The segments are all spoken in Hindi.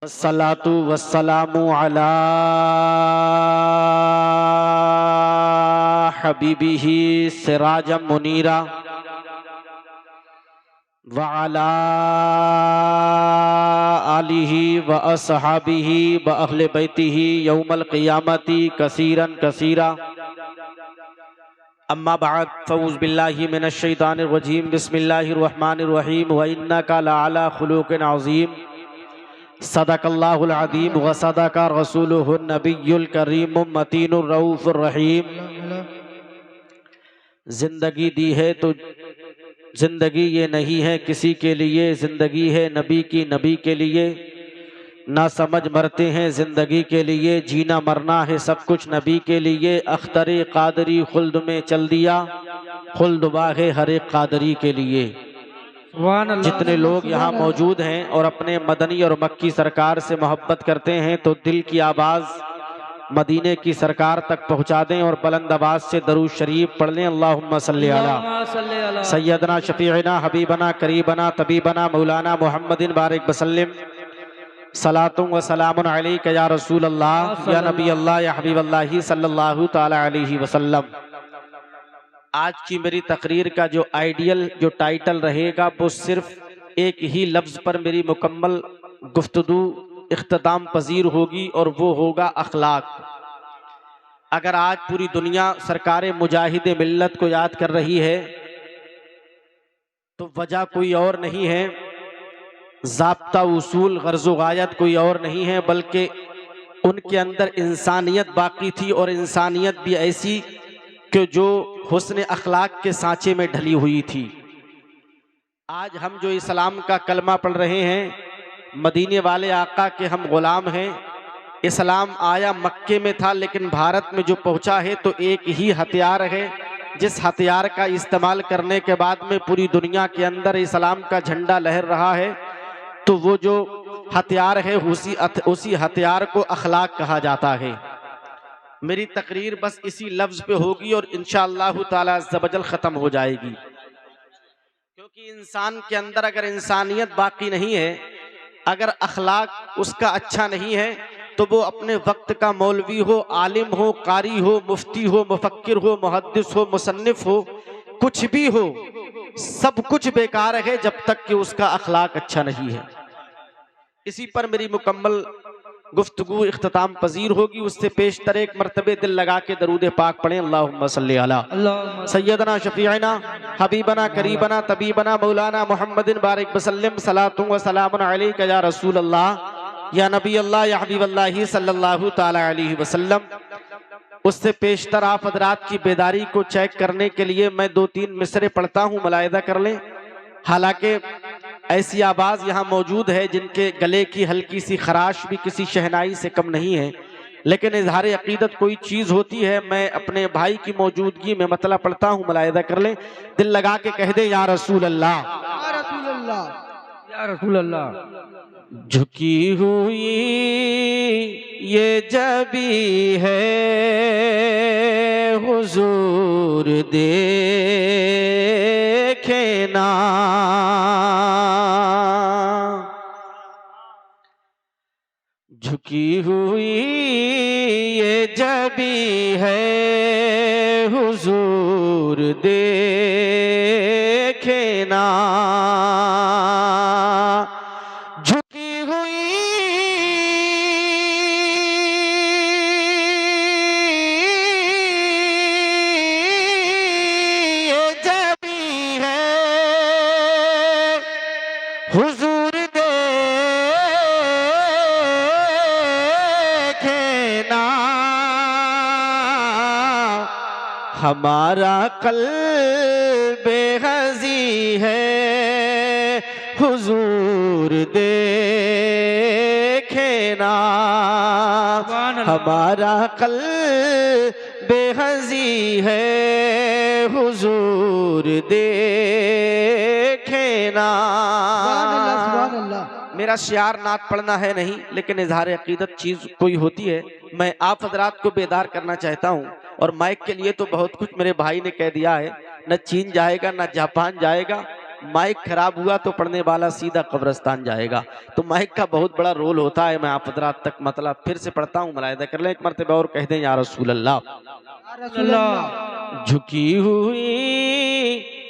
अस्सलातु वस्सलामु अला हबीबिही सिराजम मुनीरा व अला आलिही व अस्हाबिही व अहले बैतिही यौमल क़ियामती कसीरन कसीरा। अम्मा बाद फ़ऊज़ बिल्लाहि मिनश शैतानिर रजीम बिस्मिल्लाहिर रहमानिर रहीम व इन्नका लअला खुलुक़िन अज़ीम। सदक़ल्लाहुल अज़ीम व सदक़ रसूलुहुन नबियुल करीम मतीनुर रऊफ़ुर रहीम। जिंदगी दी है तो जिंदगी ये नहीं है किसी के लिए, जिंदगी है नबी की नबी के लिए। ना समझ मरते हैं जिंदगी के लिए, जीना मरना है सब कुछ नबी के लिए। अख्तरे कादरी खुल्द में चल दिया, खुल्द वाहे हर एक कादरी के लिए। जितने लोग यहाँ मौजूद हैं और अपने मदनी और मक्की सरकार से मोहब्बत करते हैं तो दिल की आवाज़ मदीने की सरकार तक पहुँचा दें और बुलंद आवाज़ से दरूद शरीफ पढ़ लें। अल्लाहुम्मा सल्ली अला सैयदना शफीअना हबीबना करीबना तबीबना मौलाना मुहम्मदिन बारिक वसल्लम। सलातुं व सलामुन अलैका या रसूल अल्लाह या नबी अल्लाह या हबीब अल्लाह सल्लल्लाहु तआला अलैहि वसल्लम। आज की मेरी तकरीर का जो आइडियल जो टाइटल रहेगा वो सिर्फ एक ही लफ्ज़ पर मेरी मुकम्मल गुफ्तगू इख्तिताम पजीर होगी और वो होगा अखलाक। अगर आज पूरी दुनिया सरकार मुजाहिद मिल्लत को याद कर रही है तो वजह कोई और नहीं है, ज़ाब्ता उसूल गर्ज़ो गायत कोई और नहीं है, बल्कि उनके अंदर इंसानियत बाकी थी और इंसानियत भी ऐसी कि जो हुस्न अखलाक के सांचे में ढली हुई थी। आज हम जो इस्लाम का कलमा पढ़ रहे हैं, मदीने वाले आका के हम गुलाम हैं। इस्लाम आया मक्के में था लेकिन भारत में जो पहुंचा है तो एक ही हथियार है, जिस हथियार का इस्तेमाल करने के बाद में पूरी दुनिया के अंदर इस्लाम का झंडा लहर रहा है। तो वो जो हथियार है उसी हथियार को अखलाक कहा जाता है। मेरी तकरीर बस इसी लफ्ज़ पे होगी और इंशाअल्लाह ताला अज़्ज़ व जल ख़त्म हो जाएगी, क्योंकि इंसान के अंदर अगर इंसानियत बाकी नहीं है, अगर अखलाक उसका अच्छा नहीं है तो वो अपने वक्त का मौलवी हो, आलिम हो, कारी हो, मुफ्ती हो, मुफक्किर हो, मुहद्दिस हो, मुसन्निफ हो, कुछ भी हो, सब कुछ बेकार है जब तक कि उसका अखलाक अच्छा नहीं है। इसी पर मेरी मुकम्मल गुफ्तगू इख्तिताम पजीर होगी। उससे पेशतर एक मरतबे दिल लगा के दरूद पाक पढ़ें। अल्लाहुम्मा सल्ली अला सैयदना शफीअना हबीबना करीबना तबीबना मौलाना मुहम्मदिन बारिक वसल्लम। सलातुं व सलामुन अलैका या रसूल अल्लाह या नबी अल्लाह या हबीब अल्लाह सल्लल्लाहु तआला अलैहि वसल्लम। उससे पेशतर आप हज़रात की बेदारी को चेक करने के लिए मैं 2-3 मिसरे पढ़ता हूँ, मुलाहिदा कर लें। हालांकि ऐसी आवाज़ यहाँ मौजूद है जिनके गले की हल्की सी खराश भी किसी शहनाई से कम नहीं है, लेकिन इजहार अकीदत कोई चीज़ होती है। मैं अपने भाई की मौजूदगी में मतलब पढ़ता हूँ, मुलाहिदा कर लें। दिल लगा के कह दे या रसूल अल्लाह, या रसूल अल्लाह, या रसूल अल्लाह। झुकी हुई ये जबी है हुजूर देखे ना, झुकी हुई ये जबी है हुजूर देखे ना, झुकी हुई ये जबी है हुजूर हमारा क़ल्बे हज़ी है हुजूर देखे ना, हमारा क़ल्बे हज़ी है हुजूर देखे ना। मेरा शियार नात पढ़ना है नहीं, लेकिन इजहार अकीदत चीज़ कोई होती है। मैं आप हज़रात को बेदार करना चाहता हूँ और माइक के लिए तो बहुत कुछ मेरे भाई ने कह दिया है। न चीन जाएगा, न जापान जाएगा, माइक खराब हुआ तो पढ़ने वाला सीधा कब्रिस्तान जाएगा। तो माइक का बहुत बड़ा रोल होता है। मैं आप हज़रात तक मतलब फिर से पढ़ता हूँ, मुलाहिदा कर लें एक मरतबा और कह दें या रसूल अल्लाह। झुकी हुई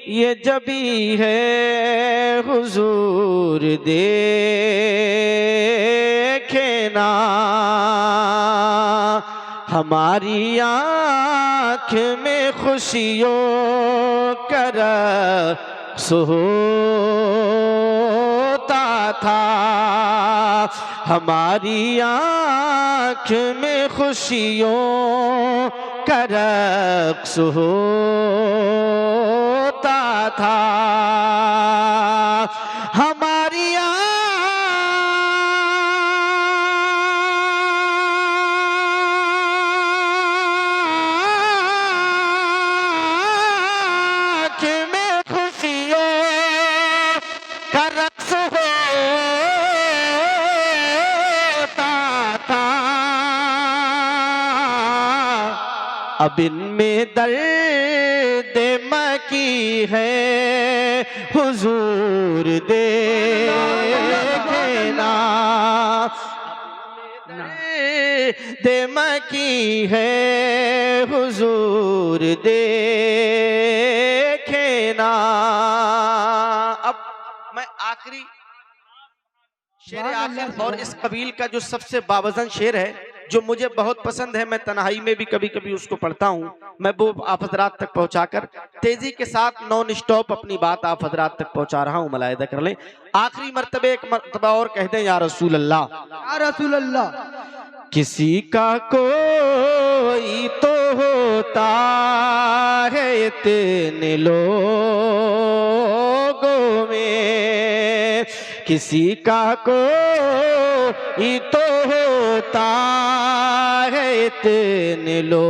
ये जबी है हुजूर देखे ना, हमारी आँख में खुशियों का रक़्स होता था, हमारी आँख में खुशियों का रक़्स होता था, हमारी आँख में खुशियों का रक़्स होता था, अब इनमें दर्द मकी है हुजूर देखना, दर्द मकी है हुजूर देखना। अब मैं आखिरी शेर आखिर और इस कबील का जो सबसे बावजन शेर है, जो मुझे बहुत पसंद है, मैं तन्हाई में भी कभी कभी उसको पढ़ता हूँ, मैं वो आप हज़रात तक पहुँचाकर तेजी के साथ नॉन स्टॉप अपनी बात आप हज़रात तक पहुँचा रहा हूँ, मुलाहिदा कर लें। आखिरी मर्तबे एक मर्तबा और कह दें या रसूल अल्लाह, या रसूल अल्लाह। किसी का कोई तो होता है इतने लोगों में, किसी का कोई तो होता है इतने लोगों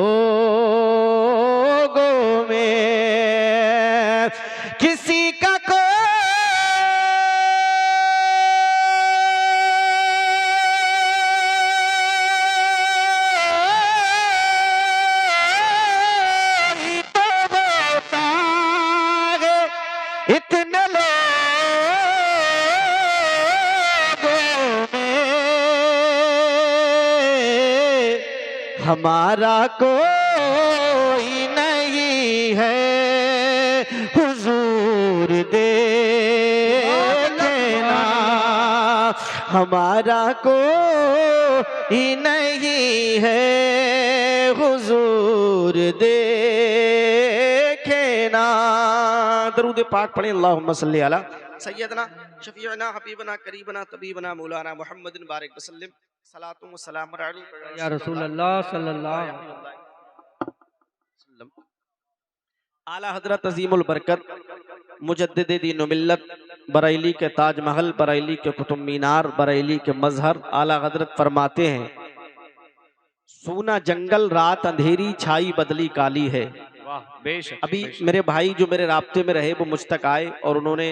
में, किसी का इतने लोगों में, हमारा कोई नहीं है हुजूर देखना, हमारा कोई नहीं है हुजूर देखना। दरूद पाक पढ़ें, अल्लाहुम्मा सल्ली अला सय्यदना शफीअना हबीबना करीबना तबीबना मौलाना मुहम्मदिन बारिक वसल्लम सलातु व सलाम अलैका या रसूल अल्लाह सल्लल्लाहु अलैहि वसल्लम। आला हजरत अजीमुल बरकत मुजद्दिद दीन व मिल्लत, बरेली के ताजमहल, बरेली के कुतुब मीनार, बरेली के मजहर, आला हजरत फरमाते हैं, सूना जंगल रात अंधेरी छाई बदली काली है। अभी मेरे भाई जो मेरे राब्ते में रहे वो मुझ तक आए और उन्होंने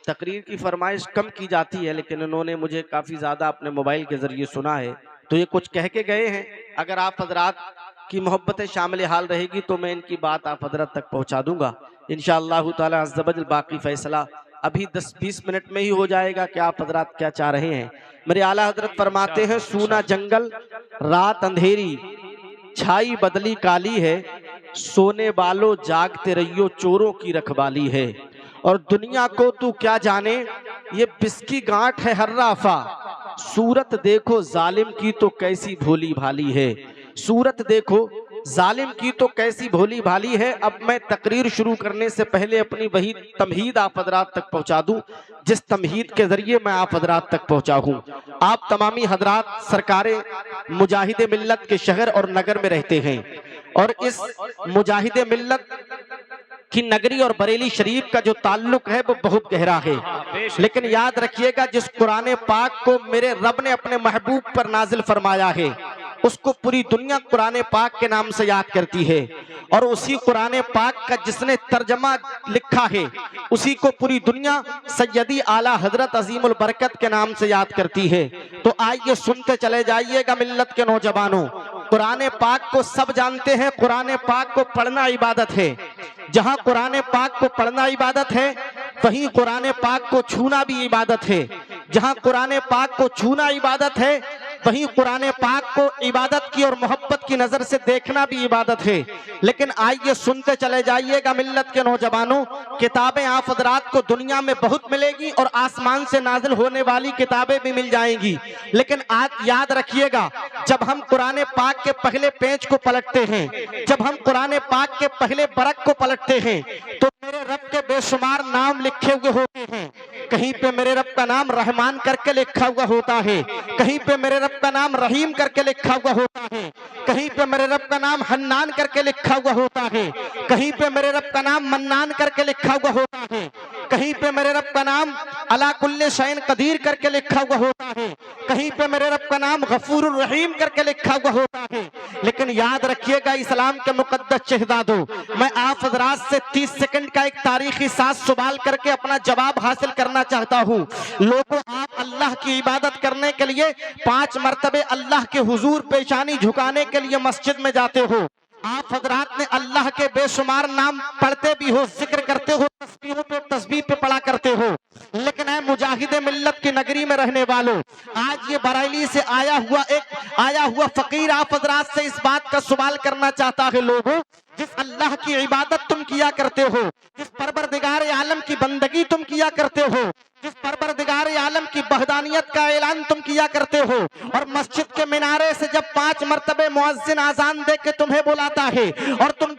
तकरीर की फरमाइश कम की जाती है, लेकिन उन्होंने मुझे काफ़ी ज़्यादा अपने मोबाइल के ज़रिए सुना है, तो ये कुछ कह के गए हैं। अगर आप हजरात की मोहब्बत शामिल हाल रहेगी तो मैं इनकी बात आप हजरत तक पहुँचा दूँगा इंशाअल्लाह ताला अज़्ज़ व जल। बाकी फैसला अभी 10-20 मिनट में ही हो जाएगा कि आप हजरात क्या चाह रहे हैं। मेरे आला हजरत फरमाते हैं, सूना जंगल रात अंधेरी छाई बदली काली है, सोने वालों जागते रहियो चोरों की रखवाली है, और दुनिया को तू क्या जाने ये बिस्की गांठ है हर्राफा, सूरत देखो जालिम की तो कैसी भोली भाली है, सूरत देखो जालिम की तो कैसी भोली भाली है। अब मैं तकरीर शुरू करने से पहले अपनी वही तमहीद आप हजरात तक पहुंचा दूं जिस तमहीद के जरिए मैं आप हजरात तक पहुंचा हूं। आप तमामी हजरात सरकारे मुजाहिदे मिल्लत के शहर और नगर में रहते हैं, और इस मुजाहिदे मिल्लत की नगरी और बरेली शरीफ का जो ताल्लुक है वो बहुत गहरा है। लेकिन याद रखिएगा, जिस कुरान पाक को मेरे रब ने अपने महबूब पर नाजिल फरमाया है उसको पूरी दुनिया कुरान पाक के नाम से याद करती है, और उसी कुरान पाक का जिसने तर्जमा लिखा है उसी को पूरी दुनिया सैयदी आला हजरत अजीमुल बरकत के नाम से याद करती है। तो आइए सुनते चले जाइएगा मिल्लत के नौजवानों, कुरान पाक को सब जानते हैं, कुरान पाक को पढ़ना इबादत है। जहां कुरान पाक को पढ़ना इबादत है वहीं कुरान पाक को छूना भी इबादत है। जहां कुरान पाक को छूना इबादत है, वहीं कुरान पाक को इबादत की और मोहब्बत की नजर से देखना भी इबादत है। लेकिन आइए सुनते चले जाइएगा मिल्लत के नौजवानों, किताबें आप हजरात को दुनिया में बहुत मिलेगी और आसमान से नाजिल होने वाली किताबें भी मिल जाएंगी। लेकिन आज याद रखिएगा, जब हम कुरान पाक के पहले पेज को पलटते हैं, जब हम कुरान पाक के पहले बरक को पलटते हैं, तो मेरे रब के बेशुमार नाम लिखे हुए होते हैं। कहीं पे मेरे रब का नाम रहमान करके लिखा हुआ होता है, कहीं पे मेरे रब का नाम रहीम करके लिखा हुआ होता है, कहीं पे मेरे रब का नाम हन्नान करके लिखा हुआ होता है, कहीं पे मेरे रब का नाम मन्नान करके लिखा हुआ होता है, कहीं पे मेरे रब का नाम अला कुल्ले शैन कदीर करके लिखा हुआ होता है, कहीं पे मेरे रब का नाम गफूर रहीम करके लिखा हुआ होता है। लेकिन याद रखिएगा इस्लाम के मुकद्दस शहजादों, मैं आप हजरात से 30 सेकंड का एक तारीखी साथ सवाल करके अपना जवाब हासिल करना चाहता हूँ। लोगों, आप अल्लाह की इबादत करने के लिए 5 मरतबे अल्लाह के हुजूर पेशानी झुकाने के लिए मस्जिद में जाते हो। आप हजरात ने अल्लाह के बेशुमार नाम पढ़ते भी हो, जिक्र करते हो, तस्बीह पे पढ़ा करते हो। लेकिन है मुजाहिदे मिल्लत की नगरी में रहने वालों, आज ये बरेली से आया हुआ फकीर आप हजरात से इस बात का सवाल करना चाहता है। लोगों, जिस अल्लाह की इबादत तुम किया करते हो, जिस परवरदिगार आलम की बंदगी तुम किया करते हो, जिस परवरदिगार आलम की वहदानियत का ऐलान तुम किया करते हो, और मस्जिद के मीनारे से जब 5 मरतबे मुअज्जिन आजान दे के तुम्हें बुलाता है और तुम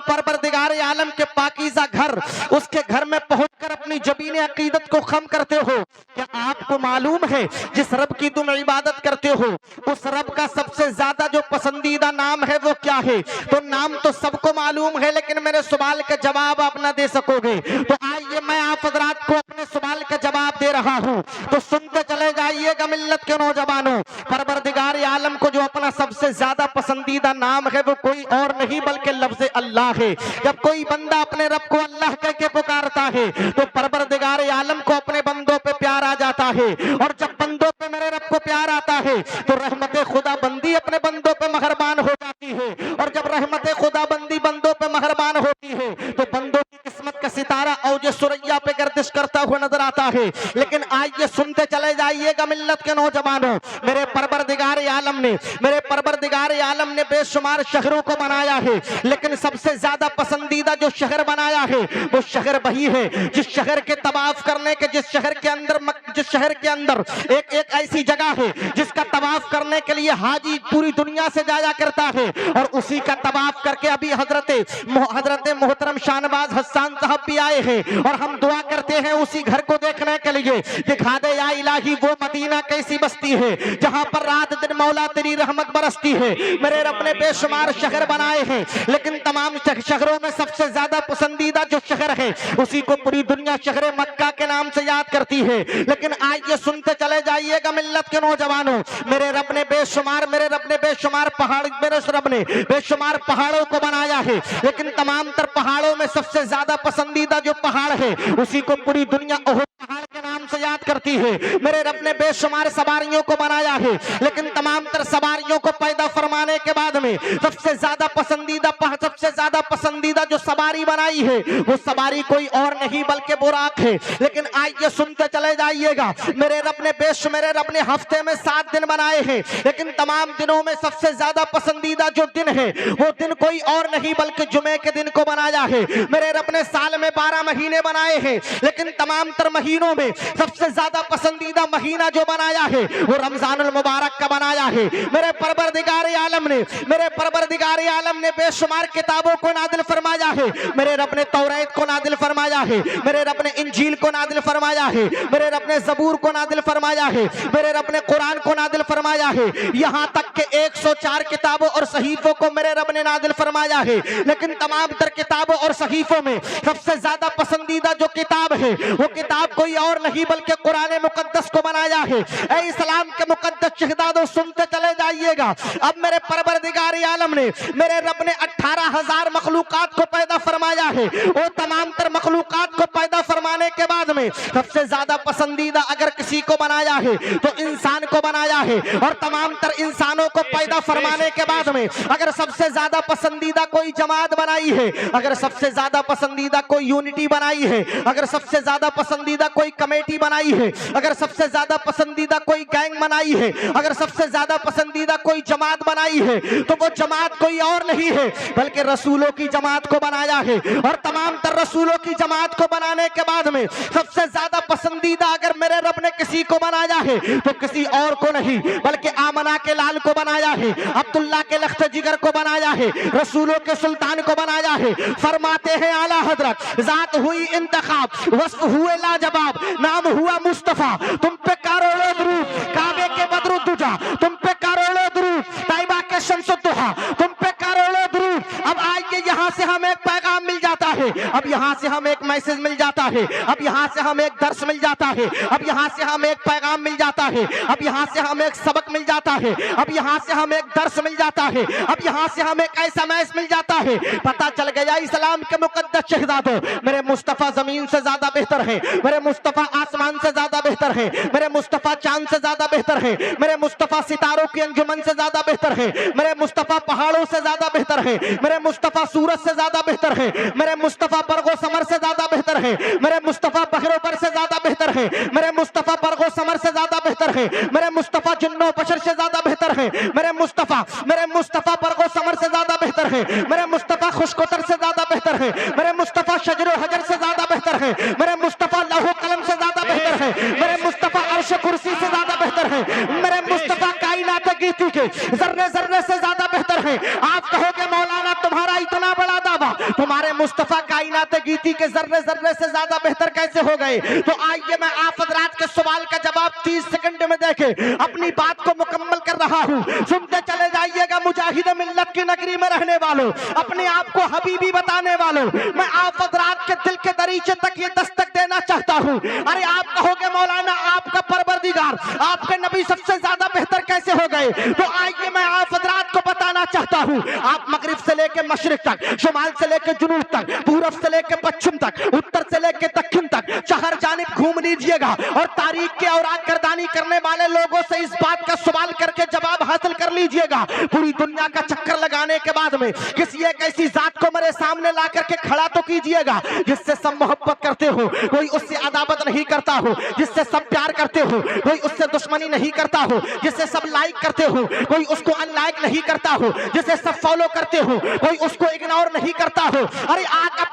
परवरदिगार आलम के पाकीज़ा घर, उसके घर में पहुंचकर अपनी जबीन अकीदत को खम करते हो, क्या आपको मालूम है जिस रब की तुम इबादत करते हो, उस रब का सबसे ज्यादा जो पसंदीदा नाम है वो क्या है? तो नाम तो सबको मालूम है, लेकिन मेरे सवाल का जवाब आप ना दे सकोगे। तो आइए मैं आप हजरात को अपने सवाल का जवाब दे रहा हूँ, तो सुनते चले जाइएगा मिल्लत के नौजवानों। परवरदिगार आलम को जो अपना सबसे ज्यादा पसंदीदा नाम है वो कोई और नहीं बल्कि लफ्ज़ अल्लाह है। जब कोई बंदा अपने रब को अल्लाह कह के पुकारता है तो परवरदिगार आलम को अपने बंदों पे प्यार आ जाता है, और जब बंदों पे मेरे रब को प्यार आता है तो रहमत खुदा बंदी अपने बंदों पे मेहरबान हो जाती है, और जब रहमत खुदा बंदी बंदों पे मेहरबान होती है तो बंदों की किस्मत का सितारा औज सुरैया पे गर्दिश करता हुआ नजर आता है। लेकिन आइए सुनते चले जाइएगा मिल्लत के नौजवानों, मेरे परवरदिगार आलम ने बेशुमार शहरों को बनाया है, लेकिन सबसे ज्यादा पसंदीदा जो शहर बनाया है वो शहर वही है जिस शहर के तवाफ करने के जिस शहर के अंदर एक ऐसी जगह है जिसका तवाफ करने के लिए हाजी पूरी दुनिया से जाया करता है, और उसी का तवाफ करके अभी हजरत मोहतरम शाहनवाज हसन साहब भी आए हैं, और हम दुआ करते हैं उसी घर को देखने के लिए। दिखा दे या इलाही वो मदीना कैसी बस्ती है जहां पर रात दिन मौला तेरी रहमत बरसती है। मेरे रब ने बेशुमार शहर बनाए हैं, लेकिन तमाम शहरों में सबसे ज्यादा पसंदीदा जो शहर है उसी को पूरी दुनिया शहर मक्का के नाम से याद करती है। लेकिन आइए सुनते चले जाइएगा मिल्लत के नौजवानों, मेरे रब ने बेशुमार पहाड़ों को बनाया है, लेकिन तमाम तर पहाड़ों में सबसे ज्यादा पसंदीदा जो पहाड़ है उसी को पूरी दुनिया ओहद पहाड़ के नाम से याद करती है। मेरे रब ने बेशुमार सवारियों को बनाया है, लेकिन तमाम तर सवारियों को पैदा फरमाने के बाद में सबसे ज्यादा पसंदीदा जो सवारी बनाई है वो सवारी कोई और नहीं बल्कि बुराक है। लेकिन आइए सुनते चले जाइएगा, मेरे रब ने हफ्ते में 7 दिन बनाए हैं, लेकिन तमाम दिनों में सबसे ज्यादा पसंदीदा जो दिन है वो दिन कोई और नहीं बल्कि जुमे के दिन को बनाया है। मेरे रब ने साल में 12 महीने बनाए हैं, लेकिन तमाम तर महीनों में सबसे ज्यादा पसंदीदा महीना जो बनाया है वो रमजानुल मुबारक का बनाया है। मेरे परवरदिगार आलम ने बेशुमार किताबों को नादिल फरमाया है। मेरे रब ने तौरात को नादिल फरमाया है, मेरे रब ने इंजील को नादिल फरमाया है, मेरे रब ने ज़बूर को नादिल फरमाया है, मेरे रब ने कुरान को नादिल फरमाया है, यहाँ तक के 104 किताबों और सहीफों को मेरे रब ने नादिल फरमाया है। लेकिन तमाम तर किताबों और सहीफों में सबसे ज्यादा पसंदीदा जो किताब है वो किताब कोई और नहीं बल्कि कुरान मुकद्दस को बनाया है। ऐ इस्लाम के मुकद्दस शहजादों, सुनते चले जाइएगा। अब मेरे परवरदिगार आलम ने मेरे रब ने 18,000 मखलूकात को पैदा फरमाया है। वो तमाम तर मखलूकात को पैदा फरमाने के बाद में सबसे ज्यादा पसंदीदा अगर किसी को बनाया है तो इंसान को बनाया है, और तमाम तर इंसानों को पैदा फरमाने के बाद में अगर सबसे ज्यादा पसंदीदा कोई जमात बनाई है, अगर सबसे ज्यादा पसंदीदा कोई यूनिटी बनाई है, अगर सबसे ज्यादा पसंदीदा कोई कमेटी बनाई है, अगर सबसे ज्यादा पसंदीदा कोई गैंग बनाई है, अगर सबसे ज्यादा पसंदीदा कोई जमात बनाई है, तो वो जमात कोई और नहीं है बल्कि रसूलों की जमात को बनाया है। और तमाम तर रसूलों की जमात को बनाने के बाद में सबसे ज्यादा पसंदीदा अगर मेरे रब ने किसी को बनाया है तो किसी और को नहीं बल्कि आमना के लाल को बनाया है, अब्दुल्ला के लख्त जिगर को बनाया है, रसूलों के सुल्तान को बनाया है। फरमाते हैं आला हजरत, जात हुई इंतखाब, वस्फ हुए लाजवाब, नाम हुआ मुस्तफा, तुम पे करोड़ों दुरूद, काबे के बदरुद्दुजा, तुम पे करोड़ों दुरूद, तैयबा के शम्सुद्दुहा, तुम पे करोड़ों दुरूद। अब आइए यहाँ से हमें एक पैगाम मिल जाता है, अब यहाँ से हमें एक मैसेज मिल जाता है, अब यहाँ से हमें एक दर्स मिल जाता है, अब यहाँ से हमें एक पैगाम मिल जाता है, अब यहाँ से हमें एक सबक मिल जाता है, अब यहाँ से हमें एक दर्स मिल जाता है, अब यहाँ से हमें एक ऐसा मैसेज मिल जाता है। पता चल गया इस्लाम के मुकद्दस शहजादों, मेरे मुस्तफा जमीन से ज्यादा बेहतर है, मेरे मुस्तफा आसमान से ज्यादा बेहतर है, मेरे मुस्तफा चांद से ज्यादा बेहतर है, मेरे मुस्तफा सितारों की अंजुमन से ज्यादा बेहतर है, मेरे मुस्तफा पहाड़ों से ज्यादा बेहतर है, मेरे मुस्तफा सूरज से ज्यादा बेहतर है, मेरे मुस्तफा बरगो समर से ज्यादा बेहतर है, मेरे मुस्तफा बहरोबर से ज्यादा बेहतर है, मेरे मुस्तफा बरगो समर से ज्यादा बेहतर है, मेरे मुस्तफा जिन्नो बशर से ज्यादा बेहतर है, मेरे मुस्तफा बरगो समर से ज्यादा बेहतर है, मेरे मुस्तफा खुशकोतर से ज्यादा बेहतर है, मेरे मुस्तफा शजरो हजर से ज्यादा बेहतर है, मेरे मुस्तफा लौह कलम से ज्यादा बेहतर है, मेरे मुस्तफा अर्श कुर्सी से ज्यादा बेहतर है, मेरे मुस्तफा कायनात गीती के जर्रे जर्रे से ज्यादा बेहतर है। आप कहोगे मौलाना तुम्हारा इतना बड़ा दावा, तुम्हारे मुस्तफा कायनात गीती के जर्रे जर्रे से ज्यादा बेहतर कैसे हो गए? तो आइए मैं आप हजरात के सवाल का जवाब 30 सेकंड में देके अपनी बात को मुकम्मल कर रहा हूँ। सुनते चले जाइएगा मुजाहिद मिल्लत की नगरी में रहने वालों, अपने आप को हबीबी बताने वालों, मैं आप हजरात के दिल के दरीचे तक ये दस्तक देना चाहता हूँ। अरे आप कहोगे मौलाना आपका परवरदिगार, आपके नबी सबसे ज्यादा बेहतर कैसे हो गए? तो आइए मैं आप हजरात को बताना चाहता हूँ। आप मगरिब से लेकर मशरिक तक, शुमाल से लेकर जुनूब तक, पूरब से लेकर पश्चिम तक, उत्तर से लेकर दक्षिण तक चार जानिब घूम लीजिएगा और तारीख के और गर्दानी करने वाले लोगों से इस बात का सवाल करके जवाब हासिल कर लीजिएगा। पूरी दुनिया का चक्कर लगाने के बाद में किसी एक ऐसी जात को मेरे सामने ला करके खड़ा तो कीजिएगा जिससे सब मोहब्बत करते हो, कोई उससे अदावत नहीं करता हो, जिससे सब प्यार करते हो, कोई उससे दुश्मनी नहीं करता हो, जिससे सब लाइक करते हो, कोई उसको अनलाइक नहीं करता हो, जिसे सब फॉलो करते हो, कोई उसको इग्नोर नहीं करता हो। अरे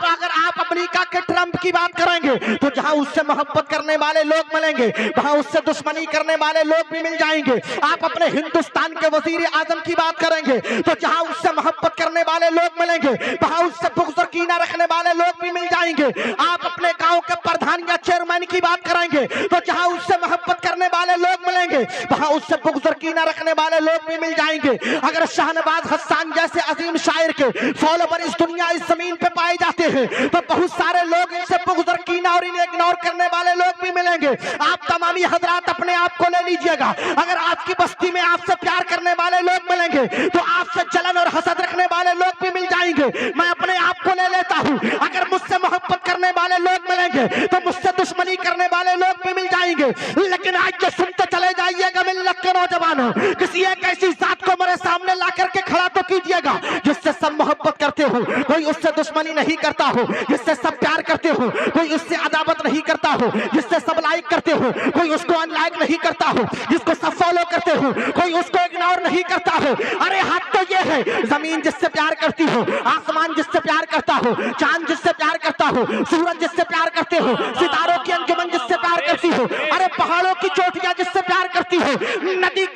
अगर आप अमेरिका के ट्रंप की बात करेंगे तो जहां उससे मोहब्बत करने वाले लोग मिलेंगे वहां उससे दुश्मनी करने वाले लोग भी मिल जाएंगे। आप अपने हिंदुस्तान के वजीर आजम की बात करेंगे तो जहां उससे मोहब्बत करने वाले लोग मिलेंगे वहां उससे बुग़्ज़ और कीना रखने वाले लोग भी मिल जाएंगे। आप अपने गांव के प्रधान या चेयरमैन की बात करेंगे तो जहां उससे मोहब्बत करने वाले लोग मिलेंगे वहां उससे बुग़्ज़ और कीना रखने वाले लोग भी मिल जाएंगे। अगर शाहनवाज हस्सान जैसे अजीम शायर के फॉलोवर इस दुनिया इस जमीन पे पाए जाते हैं तो बहुत सारे लोग इनसे बुग़्ज़ और कीना और इन्हें इग्नोर करने वाले लोग भी मिलेंगे। आप तमामी हजरात अपने आप को ले लीजिएगा। अगर आपकी बस्ती में आपसे प्यार करने वाले लोग मिलेंगे तो आपसे जलन और हसद रखने वाले लोग भी मिल जाएंगे। मैं अपने आप को ले लेता हूँ। अगर मुझसे मोहब्बत करने वाले लोग मिलेंगे तो मुझसे दुश्मनी करने वाले लोग भी मिल जाएंगे। लेकिन आज जो सुनते चले जाइएगा मिल्लत के नौजवानों, किसी एक ऐसी जात को मेरे सामने ला करके खड़ा तो कीजिएगा जिससे सब मोहब्बत करते हो, कोई उससे दुश्मनी नहीं करता हो, जिससे सब प्यार करते हो, कोई उससे अदावत नहीं करता हो, जिससे सब लाइक करते हो, कोई उसको अनलाइक नहीं करता हो, जिसको सब फॉलो करते हो, कोई उसको इग्नोर नहीं करता हो। अरे हद तो ये है, जमीन जिससे प्यार करती हो, आसमान जिससे प्यार करता हो, चांद जिससे प्यार करता हो, सूरज जिससे प्यार करते हो, सितारों की अंजुमन जिससे प्यार करती हो, अरे पहाड़ों की चोटियां जिससे प्यार करती हो, नदी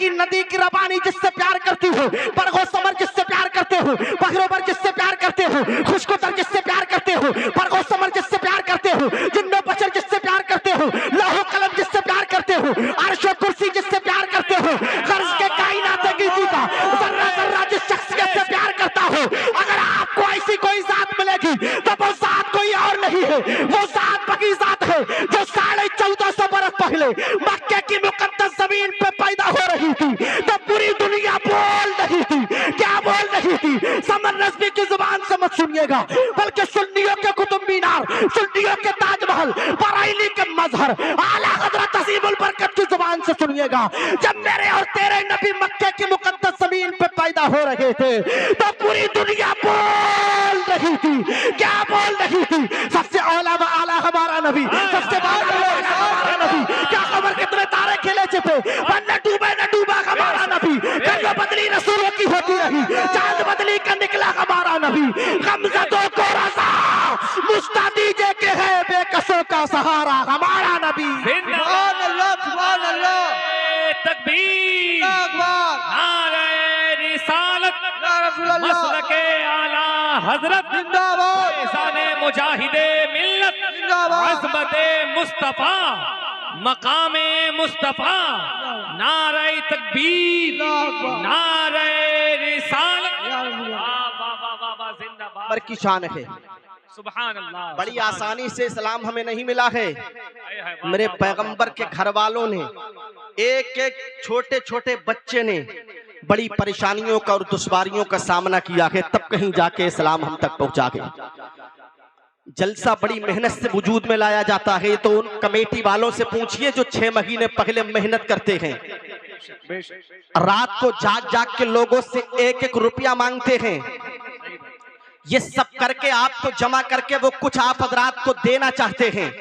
की रवानी जिससे प्यार करती हो, बरगो समर जिससे प्यार करते हो, बहरोबर जिससे प्यार करते हो, खुशकोतर जिससे प्यार करते हो, बरगो समर जिससे प्यार करते हो, जिन्नो बशर जिससे प्यार करते हो, लौह कलम जिससे प्यार करते हो, अर्श और कुर्सी जिससे प्यार करते हो, गर्ज के कायनात गीती का जर्रा जर्रा जिस शख्सियत से प्यार करता हो, अगर आपको ऐसी कोई जात मिलेगी तो वो जात कोई और नहीं है, वो जात बकी जात है जो 1450 बरस पहले मक्के की मुकद्दस जमीन पे पैदा हो रही थी। तो पूरी दुनिया बोल रही थी, क्या बोल रही थी? समर नस्बी की जुबान से मत सुनिएगा, बल्कि सुन्नियों के कुतुब मीनार, सुन्नियों के ताज महल, बरेली के मजहर, आला हजरत अजीमुल बरकत की जुबान से सुनिएगा, जब मेरे और तेरे नबी मक्के की मुकद्दस जमीन पे पैदा हो रहे थे तो पूरी दुनिया बोल रही थी। क्या बोल रही थी? सबसे औला व आला हमारा नबी, सबसे हमारा नबी। क्या खबर कितने तारे खिले छिपे, न डूबा हमारा नबी। करियो बदली रसूलों की होती रही, चांद बदली का निकला हमारा नबी। गमज़दों को रज़ा मुस्ता दीजिए के है बेकसों का सहारा हमारा नबी। सुभान अल्लाह, सुभान अल्लाह, तकबीर, अकबर, नारे रिसालत, या रसूल अल्लाह, मसलके आला हजरत, जिंदाबाद, फैज़ाने मुजाहिदे मिल्लत, जिंदाबाद, अज़मते मुस्तफा, मकामे मुस्तफा, नारे तकबीर, नारे रिसालत, वाह जिंदाबाद की शान है। सुभान अल्लाह। बड़ी आसानी से इस्लाम हमें नहीं मिला है। मेरे पैगंबर के घर वालों ने, एक एक छोटे छोटे बच्चे ने बड़ी परेशानियों का और दुश्वारियों का सामना किया है, तब कहीं जाके इस्लाम हम तक पहुंचा के। जलसा बड़ी मेहनत से वजूद में लाया जाता है, तो उन कमेटी वालों से पूछिए जो 6 महीने पहले मेहनत करते हैं, रात को जाग जाग के लोगों से 1-1 रुपया मांगते हैं। ये सब करके आपको जमा करके वो कुछ आप हजरात को देना चाहते हैं,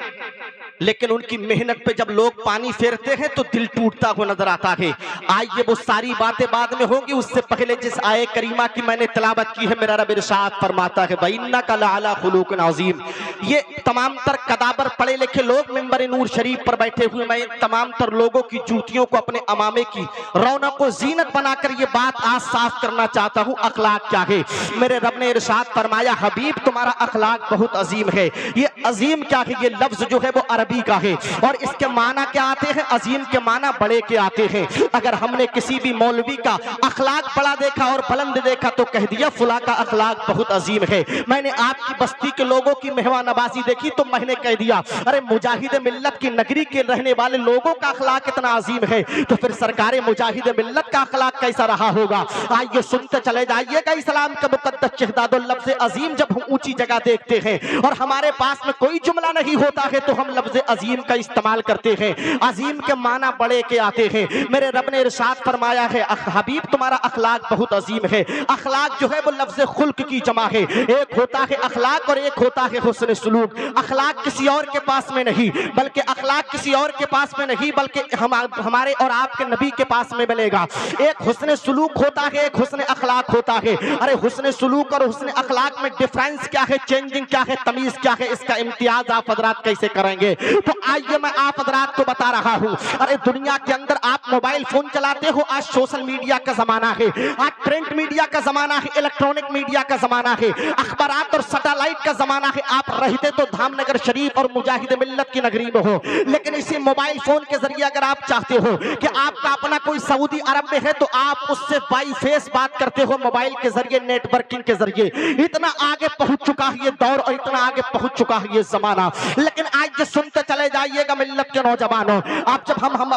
लेकिन उनकी मेहनत पे जब लोग पानी फेरते हैं तो दिल टूटता हुआ नजर आता है। आइए वो सारी बातें बाद में होंगी, उससे पहले जिस आये करीमा की मैंने तिलावत की है, मेरा रब इरशाद फरमाता है वइन्नका लअला खुलुक़िन अज़ीम। ये तमाम तर कदाबर पढ़े लिखे लोग मिंबर नूर शरीफ पर बैठे हुए, मैं तमाम तर लोगों की जूतियों को अपने अमामे की रौनक को जीनत बनाकर ये बात आज साफ करना चाहता हूँ। अखलाक क्या है? मेरे रब ने इरशाद फरमाया हबीब तुम्हारा अखलाक बहुत अजीम है। ये अजीम क्या है? ये लफ्ज जो है वो अरबी का है और इसके माना क्या आते हैं? अजीम के माना बड़े के आते हैं। अगर हमने किसी भी मौलवी का अखलाक बड़ा देखा और बुलंद देखा तो कह दिया फुला का अखलाक बहुत अजीम है। मैंने आपकी बस्ती के लोगों की मेहमान नवाजी देखी तो मैंने कह दिया अरे मुजाहिद मिल्लत की नगरी के रहने वाले लोगों का अखलाक इतना अजीम है, तो फिर सरकार मुजाहिद मिल्लत का अखलाक कैसा रहा होगा? आइए सुनते चले जाइएगा। इस्लाम का मुकद्दस शहदादुल लफ्ज़ अजीम जब हम ऊंची जगह देखते हैं और हमारे पास में कोई जुमला नहीं होता है तो हम लफ्ज़ अजीम का इस्तेमाल करते हैं। अजीम के माना बड़े के आते हैं। मेरे रब ने इरशाद फरमाया है हबीब तुम्हारा अखलाक बहुत अजीम है। अखलाक जो है वो लफ्ज़ खुल्क की जमा है। एक होता है अखलाक और एक होता है हुस्न सुलूक। अखलाक किसी और के पास में नहीं, बल्कि अखलाक किसी और के पास में नहीं बल्कि हमारे और आपके नबी के पास में मिलेगा। एक हुस्न सुलूक होता है, एक हुस्न अखलाक होता है। अरे हुस्न सुलूक और हुस्न अखलाक में डिफरेंस क्या है, चेंजिंग क्या है, तमीज क्या है, इसका इम्तियाज आप हजरात कैसे करेंगे? तो आइए मैं आप हजरात को बता रहा हूं। अरे दुनिया के अंदर आप मोबाइल फोन चलाते हो, आज सोशल मीडिया का जमाना है, आज प्रिंट मीडिया का जमाना है, इलेक्ट्रॉनिक मीडिया का जमाना है, अखबारात और सैटेलाइट का जमाना है। आप रहते तो धामनगर शरीफ और मुजाहिद मिल्लत की नगरी में हो, लेकिन इसी मोबाइल फोन के जरिए अगर आप चाहते हो कि आपका अपना कोई सऊदी अरब में है तो आप उससे बाई फेस बात करते हो मोबाइल के जरिए, नेटवर्किंग के जरिए। इतना आगे पहुंच चुका है ये दौर और इतना आगे पहुंच चुका है ये जमाना। लेकिन आज ये सुनते चले जाइएगा मिल्लत के नौजवानों, आप जब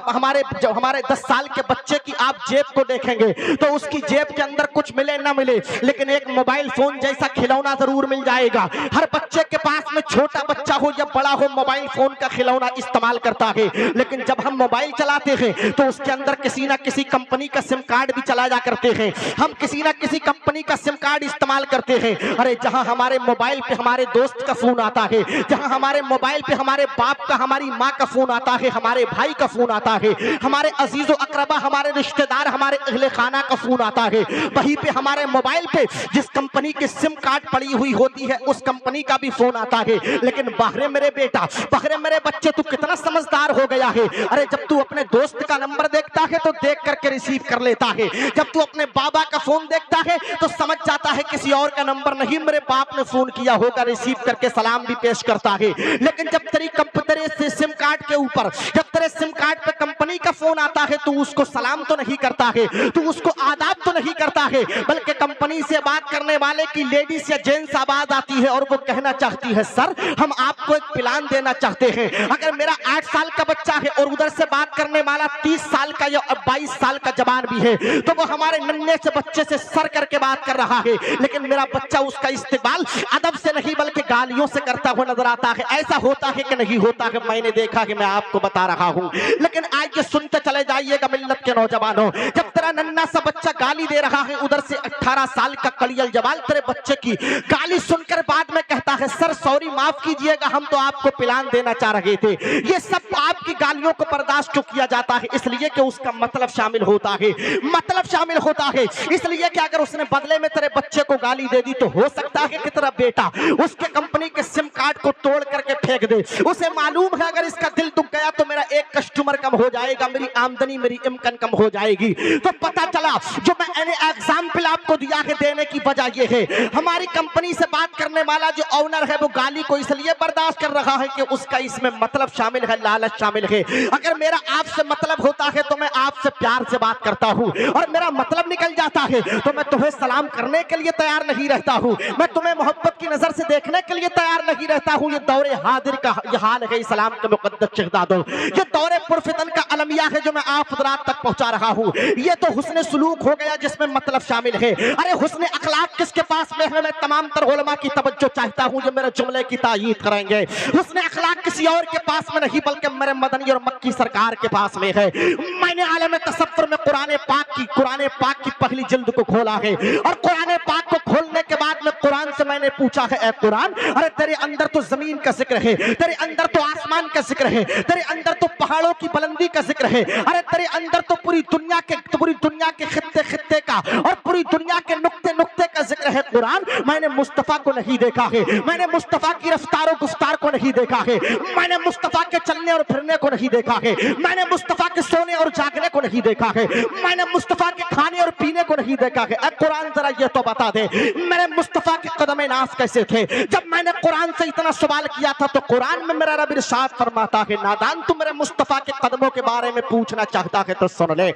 हमारे 10 साल के बच्चे की आप जेब को देखेंगे तो उसकी जेब के अंदर कुछ मिले ना मिले, लेकिन एक मोबाइल फोन जैसा खिलौना जरूर मिल जाएगा। हर बच्चे के पास में, छोटा बच्चा हो या बड़ा हो, मोबाइल फोन का खिलौना इस्तेमाल करता है। लेकिन जब हम मोबाइल चलाते हैं तो उसके अंदर किसी ना किसी कंपनी का सिम कार्ड भी चला जा करते हैं। हम किसी ना किसी कंपनी का सिम कार्ड इस्तेमाल करते हैं। अरे जहां हमारे मोबाइल पे हमारे दोस्त का फोन आता है, जहां हमारे मोबाइल पे हमारे बाप का, हमारी माँ का फोन आता है, हमारे भाई का फोन आता है, हमारे अजीजो अकरबा, हमारे रिश्तेदार, हमारे अहले खाना का फोन आता है, वहीं पे हमारे मोबाइल पे जिस कंपनी की सिम कार्ड पड़ी हुई होती है उस कंपनी का भी फोन आता है। लेकिन बाहरे मेरे बेटा, बाहरे मेरे बच्चे, तू कितना समझदार हो गया है। अरे जब तू अपने दोस्त का नंबर देखता है तो देख करके रिसीव कर लेता है। जब तू अपने बाबा का फोन देखता है तो समझ जाता है किसी और का नंबर नहीं, मेरे बाप ने फोन किया होगा, रिसीव करके सलाम भी पेश करता है। लेकिन जब तेरी तेरे से सिम कार्ड के ऊपर, जब तेरे सिम कार्ड पे कंपनी का फोन आता है तो उसको सलाम तो नहीं करता है, तो उसको आदाब तो नहीं करता है, बल्कि कंपनी से बात करने वाले की लेडीज या जेंट्स आवाज आती है और वो कहना चाहती है सर हम आपको एक प्लान देना चाहते हैं। अगर मेरा 8 साल का बच्चा है और उधर से बात करने वाला 30 साल का या 22 साल का जवान भी है, तो वो हमारे नन्हे से बच्चे से सर करके बात कर रहा है, लेकिन मेरा बच्चा उसका इस्तेमाल अदब से नहीं बल्कि गालियों से करता हुआ नजर आता है। ऐसा होता है कि नहीं होता है? मैंने देखा है, मैं आपको बता रहा हूं। लेकिन आज ये सुनते चले जाइएगा मिल्लत के नौजवानों, जब तेरा नन्हा सा बच्चा गाली दे रहा है, उधर से 18 साल का कलियल जवान तेरे बच्चे की गाली सुनकर बाद में कहता है सर सॉरी माफ कीजिएगा, हम तो आपको प्लान देना चाह रहे थे। ये सब आपकी गालियों को बर्दाश्त क्यों किया जाता है? इसलिए कि उसका मतलब शामिल होता है, मतलब शामिल होता है। इसलिए कि अगर उसने बदले में तेरे बच्चे को गाली दे दी तो हो सकता है कि तेरा बेटा उसके कंपनी के सिम कार्ड को तोड़ करके फेंक दे। उसे मालूम है अगर इसका दिल दुख गया तो मेरा एक कस्टमर कम हो जाएगा, मेरी आमदनी मेरी इनकम कम हो जाएगी। तो पता चला जो मैंने एग्जाम्पल आपको दिया है देने की वजह यह है, हमारी कंपनी से बात करने वाला जो ऑनर है वो गाली को इसलिए बर्दाश्त कर रहा है कि उसका इसमें मतलब शामिल है, लालच शामिल है। अगर मेरा आपसे मतलब होता है तो मैं आपसे प्यार से बात करता हूं, और मेरा मतलब निकल जाता है तो मैं तुम्हें सलाम करने के लिए तैयार नहीं रहता हूं, मैं तुम्हें मोहब्बत की नजर से देखने के लिए तैयार नहीं रहता हूं। ये दौरे हाजिर का ये हाल है इस्लाम के मुकद्दस शहजादों, ये दौरे पुरफितन का अलमिया है जो मैं आप हज़रात तक पहुंचा रहा हूं। ये तो हुस्न सुलूक हो गया जिसमें मतलब शामिल है। अरे हुस्न अखलाक किसके पास में है? मैं तमाम तर उलमा की तवज्जो चाहता हूं जो मेरे जुमले की तायीद करेंगे। हुस्न अखलाक किसी और के पास में नहीं बल्कि मेरे मदनी और मक्की सरकार के पास में है। मैंने आलम तसव्वुर में कुरान पाक की पहली जिल्द को खोला है, और कुरान पाक को खोलने के बाद में कुरान से मैंने पूछा है, ए कुरान, अरे तेरे अंदर तो जमीन का जिक्र है, तेरे अंदर तो आसमान का जिक्र है, तेरे अंदर तो पहाड़ों की बुलंदी का जिक्र है, अरे तेरे अंदर तो पूरी दुनिया के खित्ते का और पूरी दुनिया के नुक्ते का जिक्र है। कुरान, मैंने मुस्तफा को नहीं देखा है, मैंने मुस्तफा की रफ्तार और गुफ्तार को नहीं देखा है, मैंने मुस्तफा के चलने और फिरने को नहीं देखा है, मैंने मुस्तफा के सोने और जागने को नहीं देखा है, मैंने मुस्तफा के खाने और पीने को नहीं देखा है। कुरान जरा ये तो बता दे मेरे मुस्तफा के कदम नास कैसे थे? जब मैंने कुरान से इतना सवाल किया था तो कुरान में मेरा रब इरशाद फरमाता है, नादान तू मेरे मुस्तफा के कदमों के बारे में पूछना चाहता है तो सुन ले।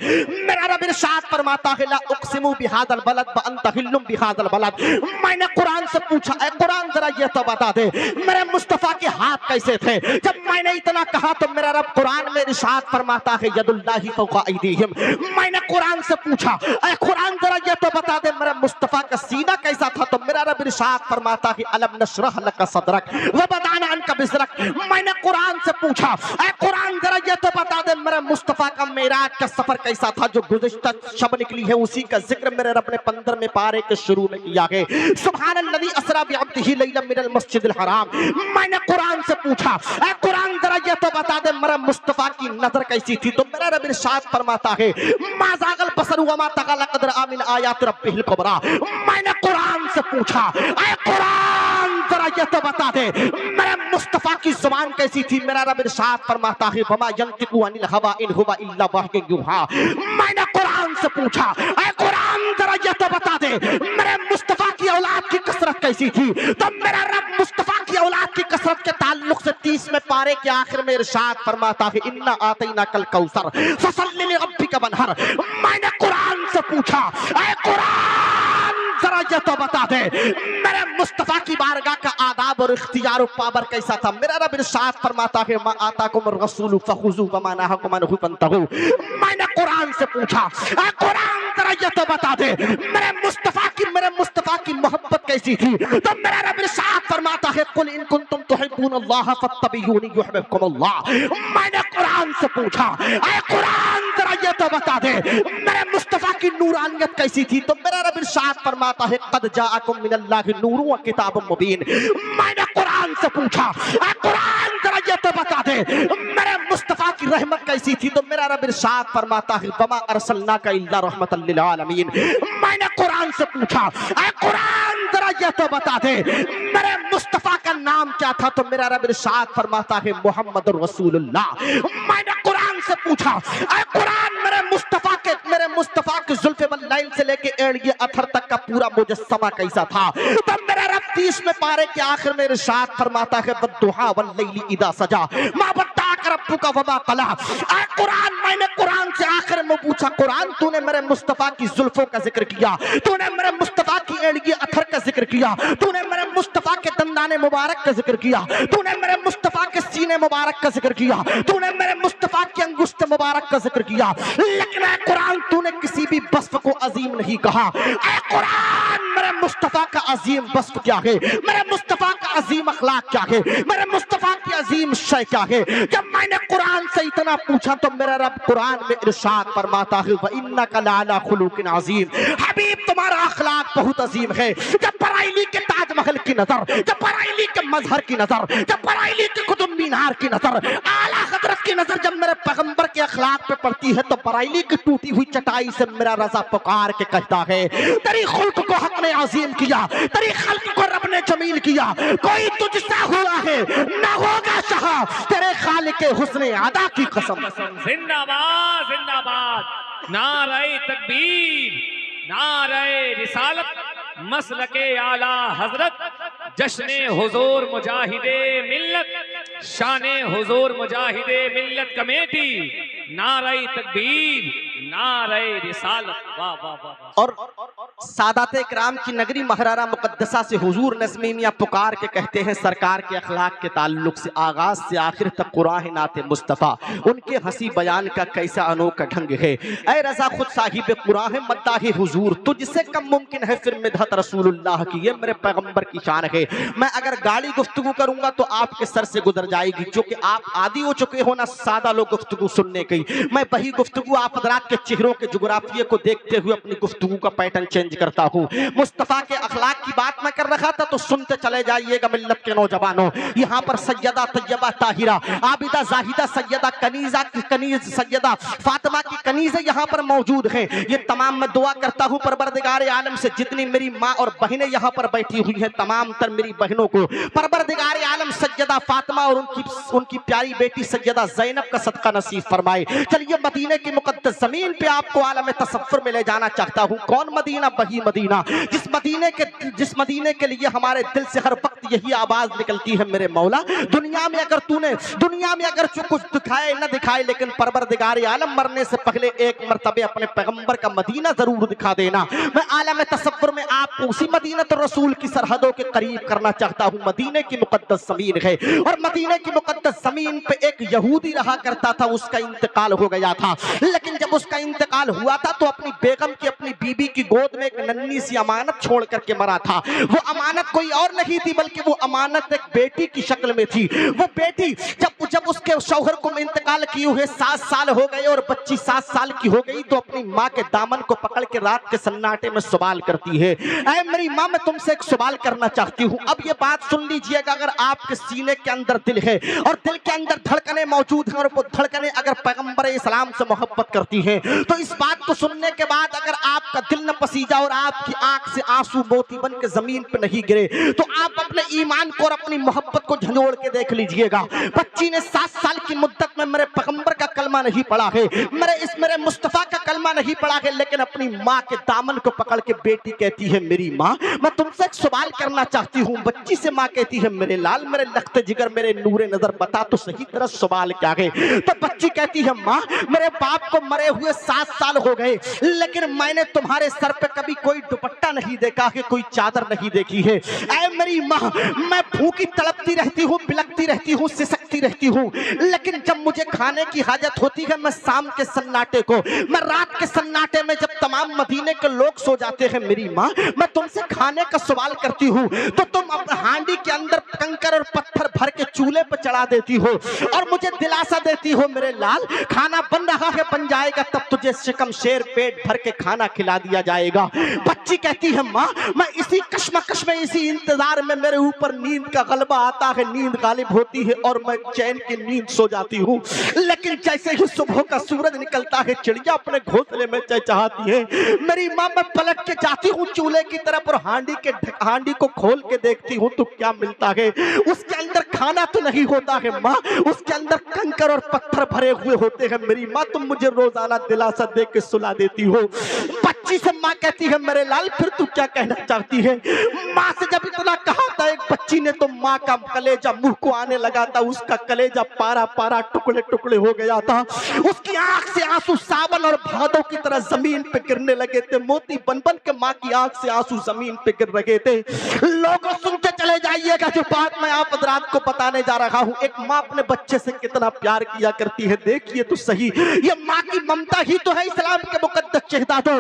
मेरा रब इरशाद फरमाता है, ला उक़सिमु बिहादल बलद व अंत हिल्लुम बिहादल बलद। मैंने कुरान से पूछा, ए कुरान जरा ये तो बता दे मेरे मुस्तफा के हाथ कैसे थे? जब मैंने इतना कहा तो मेरा रब कुरान में इरशाद फरमाता है, यदुल्लाहि फौका ऐदीहिम। मैंने कुरान से पूछा, ए कुरान जरा ये तो बता दे मेरा मुस्तफा का सीना कैसा था? तो मेरा रब इरशाद फरमाता है, अलम नशरह लक सदरक व वदअना अन्का बिज़रक। मैंने कुरान से पूछा, ए कुरान जरा ये तो बता दे मेरे मुस्तफा का मेराज का सफर कैसा था? जो गुज़िश्ता शब निकली है उसी का जिक्र मेरे रब ने 15वें पारे के शुरू में किया है। सुब्हानल्लज़ी असरा बिअब्दिही लैलन मिनल मस्जिदिल हराम। मैंने कुरान से पूछा, ए कुरान जरा ये तो बता दे मेरा मुस्तफा की नजर कैसी थी? तो मेरा रब इरशाद फरमाता है, मा ज़ागल बसर व मा तग़ा लक़द रअा मिन आयाति रब्बिहिल कुबरा। मैंने कुरान से पूछा, ए कुरान जरा ये तो बता दे मेरे मुस्तफा की जुबान कैसी थी? मेरा रब इरशाद फरमाता है, वमा यंतिकु अनिल हवा इन हुवा इल्ला वह्युन युहा। मैंने कुरान से पूछा, ए कुरान जरा ये तो बता दे मेरे मुस्तफा की औलाद की कसरत कैसी थी? तो मेरा रब मुस्तफा की औलाद की कसरत के ताल्लुक से 30वें पारे के आखिर में इरशाद फरमाता है, इन्ना आतैना कल कौसर फसल्लि लिरब्बिका वनहर। मैंने कुरान से पूछा, ए कुरान जरा ये तो बता दे मेरे मुस्तफा की बारगाह का आदाब और इख्तियार और पावर कैसा था? मेरा रब इरशाद फरमाता है, मा आताकुमुर रसूलु फखुज़ू व मा नहाकुम अन्हु फंतहू। मैंने कुरान से पूछा, ए कुरान जरा ये तो बता दे मेरे मुस्तफा की मोहब्बत कैसी थी? तो मेरा रब इरशाद फरमाता है, कुल इन कुंतुम तुहिब्बूनल्लाह फत्तबिऊनी युहब्बुकुमुल्लाह। मैंने कुरान से पूछा, ए कुरान जरा ये तो बता दे मेरे मुस्तफा की नूरानियत कैसी थी? तो मेरा रब इरशाद फरमाता है, कद जाअकुम मिनल्लाहि नूरुन व किताबुम मुबीन। मैंने कुरान से पूछा, ए कुरान जरा ये तो बता दे मेरे मुस्तफा की रहमत कैसी थी? तो मेरा रब इरशाद फरमाता है, वमा अरसलनाका इल्ला रहमतल लिल आलमीन। मैंने कुरान से पूछा, ए कुरान जरा ये तो बता दे मेरे मुस्तफा का नाम क्या था? तो मेरा रब इरशाद फरमाता है, मुहम्मदुर रसूलुल्लाह। मैंने कुरान से पूछा, ऐ कुरान मेरे मुस्तफा के जुल्फे वल्लैल से लेके एड़िए अथर तक का पूरा मुजस्समा कैसा था? तब मेरा रब 30 में पारे के आखिर में इरशाद फरमाता है, वद्दुहा वल्लैली इदा सजा मा वद्दाअक रब्बुका वमा क़ला। ऐ कुरान, मैंने कुरान से आखिर में पूछा, कुरान तूने मेरे मुस्तफा की जुल्फों का जिक्र किया, तूने मेरे मुस्तफा की एड़िए अथर का जिक्र किया, तूने मेरे मुस्तफा के दंदाने मुबारक का जिक्र किया, तूने मेरे मुस्तफा के सीने मुबारक का जिक्र किया, तूने मेरे मुस्तफा की अंगुष्ठ मुबारक का जिक्र किया, लेकिन ऐ कुरान तूने किसी भी वस्फ को अजीम नहीं कहा। ऐ कुरान मेरे मुस्तफा का अजीम वस्फ क्या है? मेरे मुस्तफा का अजीम अखलाक क्या है? मेरे मुस्तफा की अजीम शय क्या है? जब मैंने कुरान से इतना पूछा तो मेरा रब कुरान में इरशाद फरमाता है, व इन्नका लअला खुलुकिन अजीम। हबीब तुम्हारा अखलाक बहुत अजीम है। जब बराइली के ताजमहल की नजर, जब बराइली के मजहर की नजर, जब बराइली के कुतुब मीनार की नजर, आला हजरत की नजर जब मेरे पैगंबर के अखलाक पे पड़ती है तो बराइली की टूटी हुई चटाई से मेरा रजा पुकार के कहता है, तेरी खुल्क को हक ने अजीम किया, तेरी खल्क को रब ने जमील किया, कोई तुझसा हुआ है न होगा शाह, तेरे खालिक हुस्ने अदा की कसम। जिंदाबाद जिंदाबाद, नारे तकबीर, नारे रिसालत, मसलके आला हजरत, जश्ने हुजूर मुजाहिदे मिल्लत, शाने हुजूर मुजाहिदे मिल्लत कमेटी, नारे तकबीर, नारे रिसालत। वाह वाह वाह। और सादाते इकराम की नगरी महरारा मुकद्दसा से हुजूर नज़्मी मियां पुकार के कहते हैं, सरकार के अखलाक के ताल्लुक से आगाज से आखिर तक कुरान नाते मुस्तफ़ा, उनके हंसी बयान का कैसा अनोखा ढंग है। ऐ रजा खुद साहिब कुरान मद्दाही हुजूर, तुझसे कम मुमकिन है फिर मिदहत रसूलुल्लाह की, ये मेरे पैगंबर की शान है। मैं अगर गाली गुफ्तगू करूंगा तो आपके सर से गुजर जाएगी, क्योंकि आप आदी हो चुके हो ना सादा लोग गुफ्तगू सुनने की। मैं वही गुफ्तगू आप हज़रात के चेहरों के जुगराफिये को देखते हुए अपनी गुफ्तगू का पैटर्न चेंज करता हूँ। मुस्तफ़ा के अखलाक की बात मैं कर रहा था तो सुनते चले जाइएगा मिल्लत के नौजवानों। यहाँ पर सैयदा तैयबा ताहिरा आबिदा जाहिदा सैयदा कनीज सैयदा फातिमा की कनीज़ें यहाँ पर मौजूद हैं। ये तमाम मैं दुआ करता हूँ परवरदिगार आलम से, जितनी मेरी माँ और बहनें यहाँ पर बैठी हुई हैं, तमाम तर मेरी बहनों को परवरदिगार आलम सैयदा फातिमा और उनकी प्यारी बेटी सैयदा ज़ैनब का सदका नसीब फरमाए। चलिए मदीने की मुकद्दस जमीन पे आपको आलम तसव्वुर में ले जाना चाहता हूँ। कौन मदीना? वही मदीना जिस मदीने के लिए हमारे दिल से हर वक्त यही आवाज निकलती है, मेरे मौला दुनिया में अगर कुछ दिखाए न दिखाए, लेकिन परवरदिगार आलम मरने से पहले एक मर्तबे अपने पैगंबर का मदीना जरूर दिखा देना। मैं आलम तसव्वुर में आपको उसी मदीनत रसूल की सरहदों के करीब करना चाहता हूँ। मदीने की मुकद्दस जमीन है और मदीने की मुकद्दस जमीन पे एक यहूदी रहा करता था, उसका इंतकाल हो गया था। लेकिन जब उसका इंतकाल हुआ था तो अपनी बेगम की, अपनी बीबी की गोद में एक नन्ही सी अमानत छोड़ करके मरा था। वो अमानत कोई और नहीं थी बल्कि वो अमानत एक बेटी की शक्ल में थी। वो बेटी जब उसके शौहर को इंतकाल किए हुए 7 साल हो गए और बच्ची 7 साल की हो गई तो अपनी माँ के दामन को पकड़ के रात के सन्नाटे में सवाल करती है, ऐ मेरी माँ मैं तुमसे एक सवाल करना चाहती हूँ। अब ये बात सुन लीजिएगा, अगर आपके सीने के अंदर दिल है और दिल के अंदर धड़कने मौजूद हैं और वो धड़कने अगर पैगंबर इस्लाम से मोहब्बत करती हैं, तो इस बात को सुनने के बाद अगर आपका दिल न पसीजा और आपकी आंख से आंसू मोती बन के जमीन पे नहीं गिरे तो आप अपने ईमान को और अपनी मोहब्बत को झंझोड़ के देख लीजिएगा। बच्ची ने 7 साल की मुद्दत में मेरे पैगंबर का कलमा नहीं पढ़ा है, मेरे मुस्तफा का कलमा नहीं पढ़ा है, लेकिन अपनी माँ के दामन को पकड़ के बेटी कहती है, मेरी माँ मैं तुमसे एक सवाल करना चाहती हूँ। बच्ची से माँ कहती है, मेरे लाल, मेरे लख्त जिगर, मेरे नूरे नजर, बता तो सही तरह सवाल क्या है। तो बच्ची कहती है, माँ मेरे बाप को मरे हुए 7 साल हो गए, लेकिन मैंने तुम्हारे सर पे कभी कोई दुपट्टा नहीं देखा है, कोई चादर नहीं देखी है। ऐ मेरी माँ मैं भूखी तड़पती रहती हूँ, बिलखती रहती हूँ, सिसकती रहती हूँ, लेकिन जब मुझे खाने की हाजत होती है मैं शाम के सन्नाटे को, मैं रात के सन्नाटे में जब तमाम मदीने के लोग सो जाते हैं, मेरी माँ मैं तुमसे खाने का सवाल करती हूँ तो तुम अपने हांडी के अंदर कंकर और पत्थर भर के चूल्हे पर चढ़ा देती हो और मुझे दिलासा देती हो, मेरे लाल खाना बन रहा है, बन जाएगा तब तुझे शिकम शेर पेट भर के खाना खिला दिया जाएगा। बच्ची कहती है, माँ मैं इसी कश्मकश में, इसी इंतजार में मेरे ऊपर नींद का गलबा आता है, नींद गालिब होती है और मैं चैन की नींद सो जाती हूँ। लेकिन जैसे ही सुबह का सूरज निकलता है चिड़िया अपने घोंसले में चहचहाती है मेरी माँ, मैं पलट के जाती हूँ चूल्हे की तरफ और हांडी को खोल के देखती हूँ तो क्या मिलता है? उसके अंदर खाना तो नहीं होता है माँ, उसके अंदर कंकर और पत्थर भरे हुए होते हैं। मेरी माँ, तुम मुझे रोजाना दिलासा दे के सुला देती हो। बच्ची से माँ कहती है, मेरे लाल फिर तू क्या कहना चाहती है? माँ से जब इतना कहा था एक बच्ची ने तो माँ का कलेजा मुंह को आने लगा था, उसका कलेजा पारा पारा टुकड़े टुकड़े हो गया था। उसकी आंख से आंसू सावन और भादों की तरह जमीन पे गिरने लगे थे। मोती बन बन के माँ की आंख से आंसू जमीन पे गिर रहे थे। लोगों सुनते चले जाइएगा जो बात मैं आप हज़रात को बताने जा रहा हूँ। एक माँ अपने बच्चे से कितना प्यार किया करती है, देखिए तो सही। ये माँ की ममता ही तो है इस्लाम के मुकद्दस शहजादों,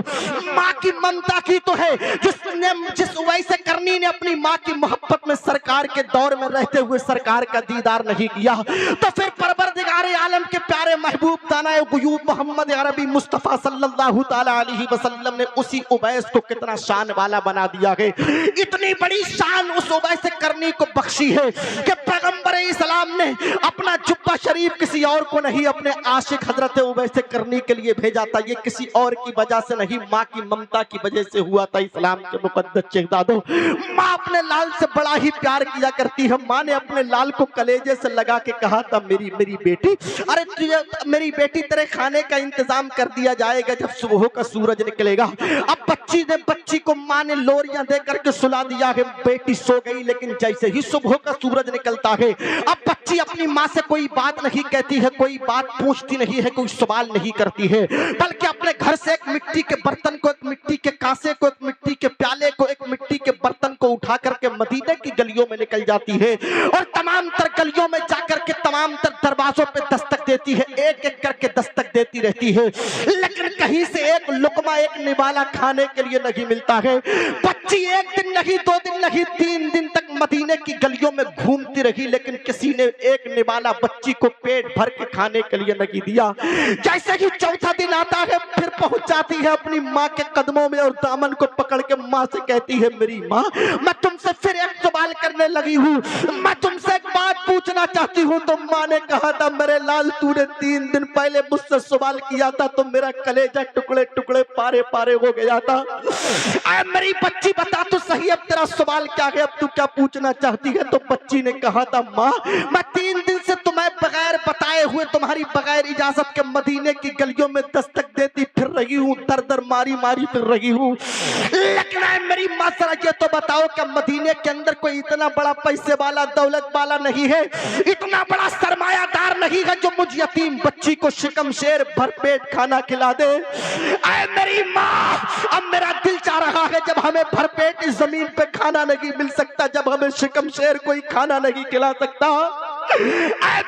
माँ की ममता की तो है जिस उवैस करनी ने अपनी माँ की मोहब्बत में सरकार के दौर में रहते हुए सरकार का दीदार नहीं किया, तो फिर परवरदिगारे आलम के प्यारे महबूब दानाए गुयूब मोहम्मद अरबी मुस्तफा सल्लल्लाहु तआला अलैहि वसल्लम ने उसी उवैस को कितना शान वाला बना दिया है। इतनी बड़ी शान उस उवैस करनी को बख्शी है कि पैगंबर इस्लाम ने अपना जुब्बा शरीफ किसी और को नहीं, अपने आशिक हजरत उवैस करनी के लिए भेजा था। ये किसी और की वजह से नहीं, माँ की ममता की वजह से हुआ था। इस्लाम के मुकद्दस शहजादों, माँ अपने लाल से बड़ा ही प्यार किया करती है। माँ ने अपने लाल को कलेजे से लगा के कहा था, मेरी बेटी, अरे तुझे मेरी बेटी तेरे खाने का इंतजाम कर दिया जाएगा जब सुबह का सूरज निकलेगा। अब बच्ची को माँ ने लोरियां दे करके सुला दिया है। बेटी सो गई, लेकिन जैसे ही सुबह का सूरज निकलता है अब बच्ची अपनी माँ से कोई बात नहीं कहती है, कोई बात पूछती नहीं है, कोई सवाल नहीं करती है, बल्कि अपने घर से एक मिट्टी के बर्तन को, एक मिट्टी के कांसे को, एक मिट्टी के प्याले को, एक मिट्टी के बर्तन को उठा करके मदीने की गलियों में निकल जाती है और तमाम तर गलियों में जाकर के तमाम तर दरवाजों पे दस्तक देती है, एक एक करके दस्तक देती रहती है, लेकिन कहीं से एक लुकमा, एक निवाला खाने के लिए नहीं मिलता है। बच्ची एक दिन नहीं, 2 दिन नहीं, 3 दिन तक मदीने की गलियों में घूमती रही, लेकिन किसी ने एक निवाला बच्ची को पेट भर के खाने के लिए नहीं दिया। जैसे ही चौथा दिन आता है फिर पहुंच जाती है अपनी माँ के कदमों में और दामन को पकड़ के माँ से कहती है, मेरी माँ, मैं तुमसे फिर एक सवाल करने लगी हूँ, मैं तुमसे एक बात पूछना चाहती हूँ। तो माँ ने कहा था, मेरे लाल, तूने 3 दिन पहले मुझसे सवाल किया था तो मेरा कलेजा टुकड़े टुकड़े पारे पारे हो गया था। मेरी बच्ची बता तो सही, अब तेरा सवाल क्या है, अब तू क्या पूछना चाहती है? तो बच्ची ने कहा था, माँ, मैं 3 दिन से तुम्हें बगैर बताए हुए, तुम्हारी बगैर इजाजत के मदीने की गलियों में दस्तक देती फिर रही हूँ, दर दर मारी मारी फिर रही हूँ, लेकिन मेरी माँ जरा ये तो बताओ कि मदीने के अंदर कोई इतना बड़ा पैसे वाला, दौलत वाला नहीं है, इतना बड़ा सरमायादार नहीं है जो मुझ यतीम बच्ची को शिकम शेर भर पेट खाना खिला दे? मेरी माँ, अब मेरा दिल चाह रहा है जब हमें भरपेट इस जमीन पे खाना नहीं मिल सकता, जब हमें शिकम शेर कोई खाना नहीं खिला सकता,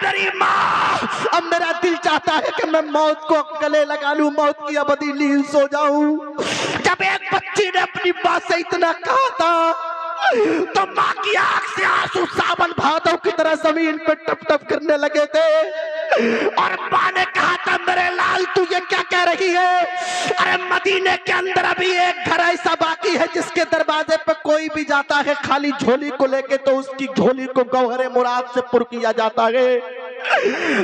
मेरी माँ, अब मेरा दिल चाहता है कि मैं मौत को गले लगा लूं, मौत की अबदी नींद सो जाऊं। जब एक बच्ची ने अपनी माँ से इतना कहा था तो माँ की आंख से आंसू सावन भादों की तरह जमीन पे टप टप करने लगे थे और माँ ने कहा था, मेरे लाल, तू ये क्या कह रही है? अरे मदीने के अंदर अभी एक घर ऐसा बाकी है जिसके दरवाजे पे कोई भी जाता है खाली झोली को लेके तो उसकी झोली को गौहरे मुराद से पुर किया जाता है।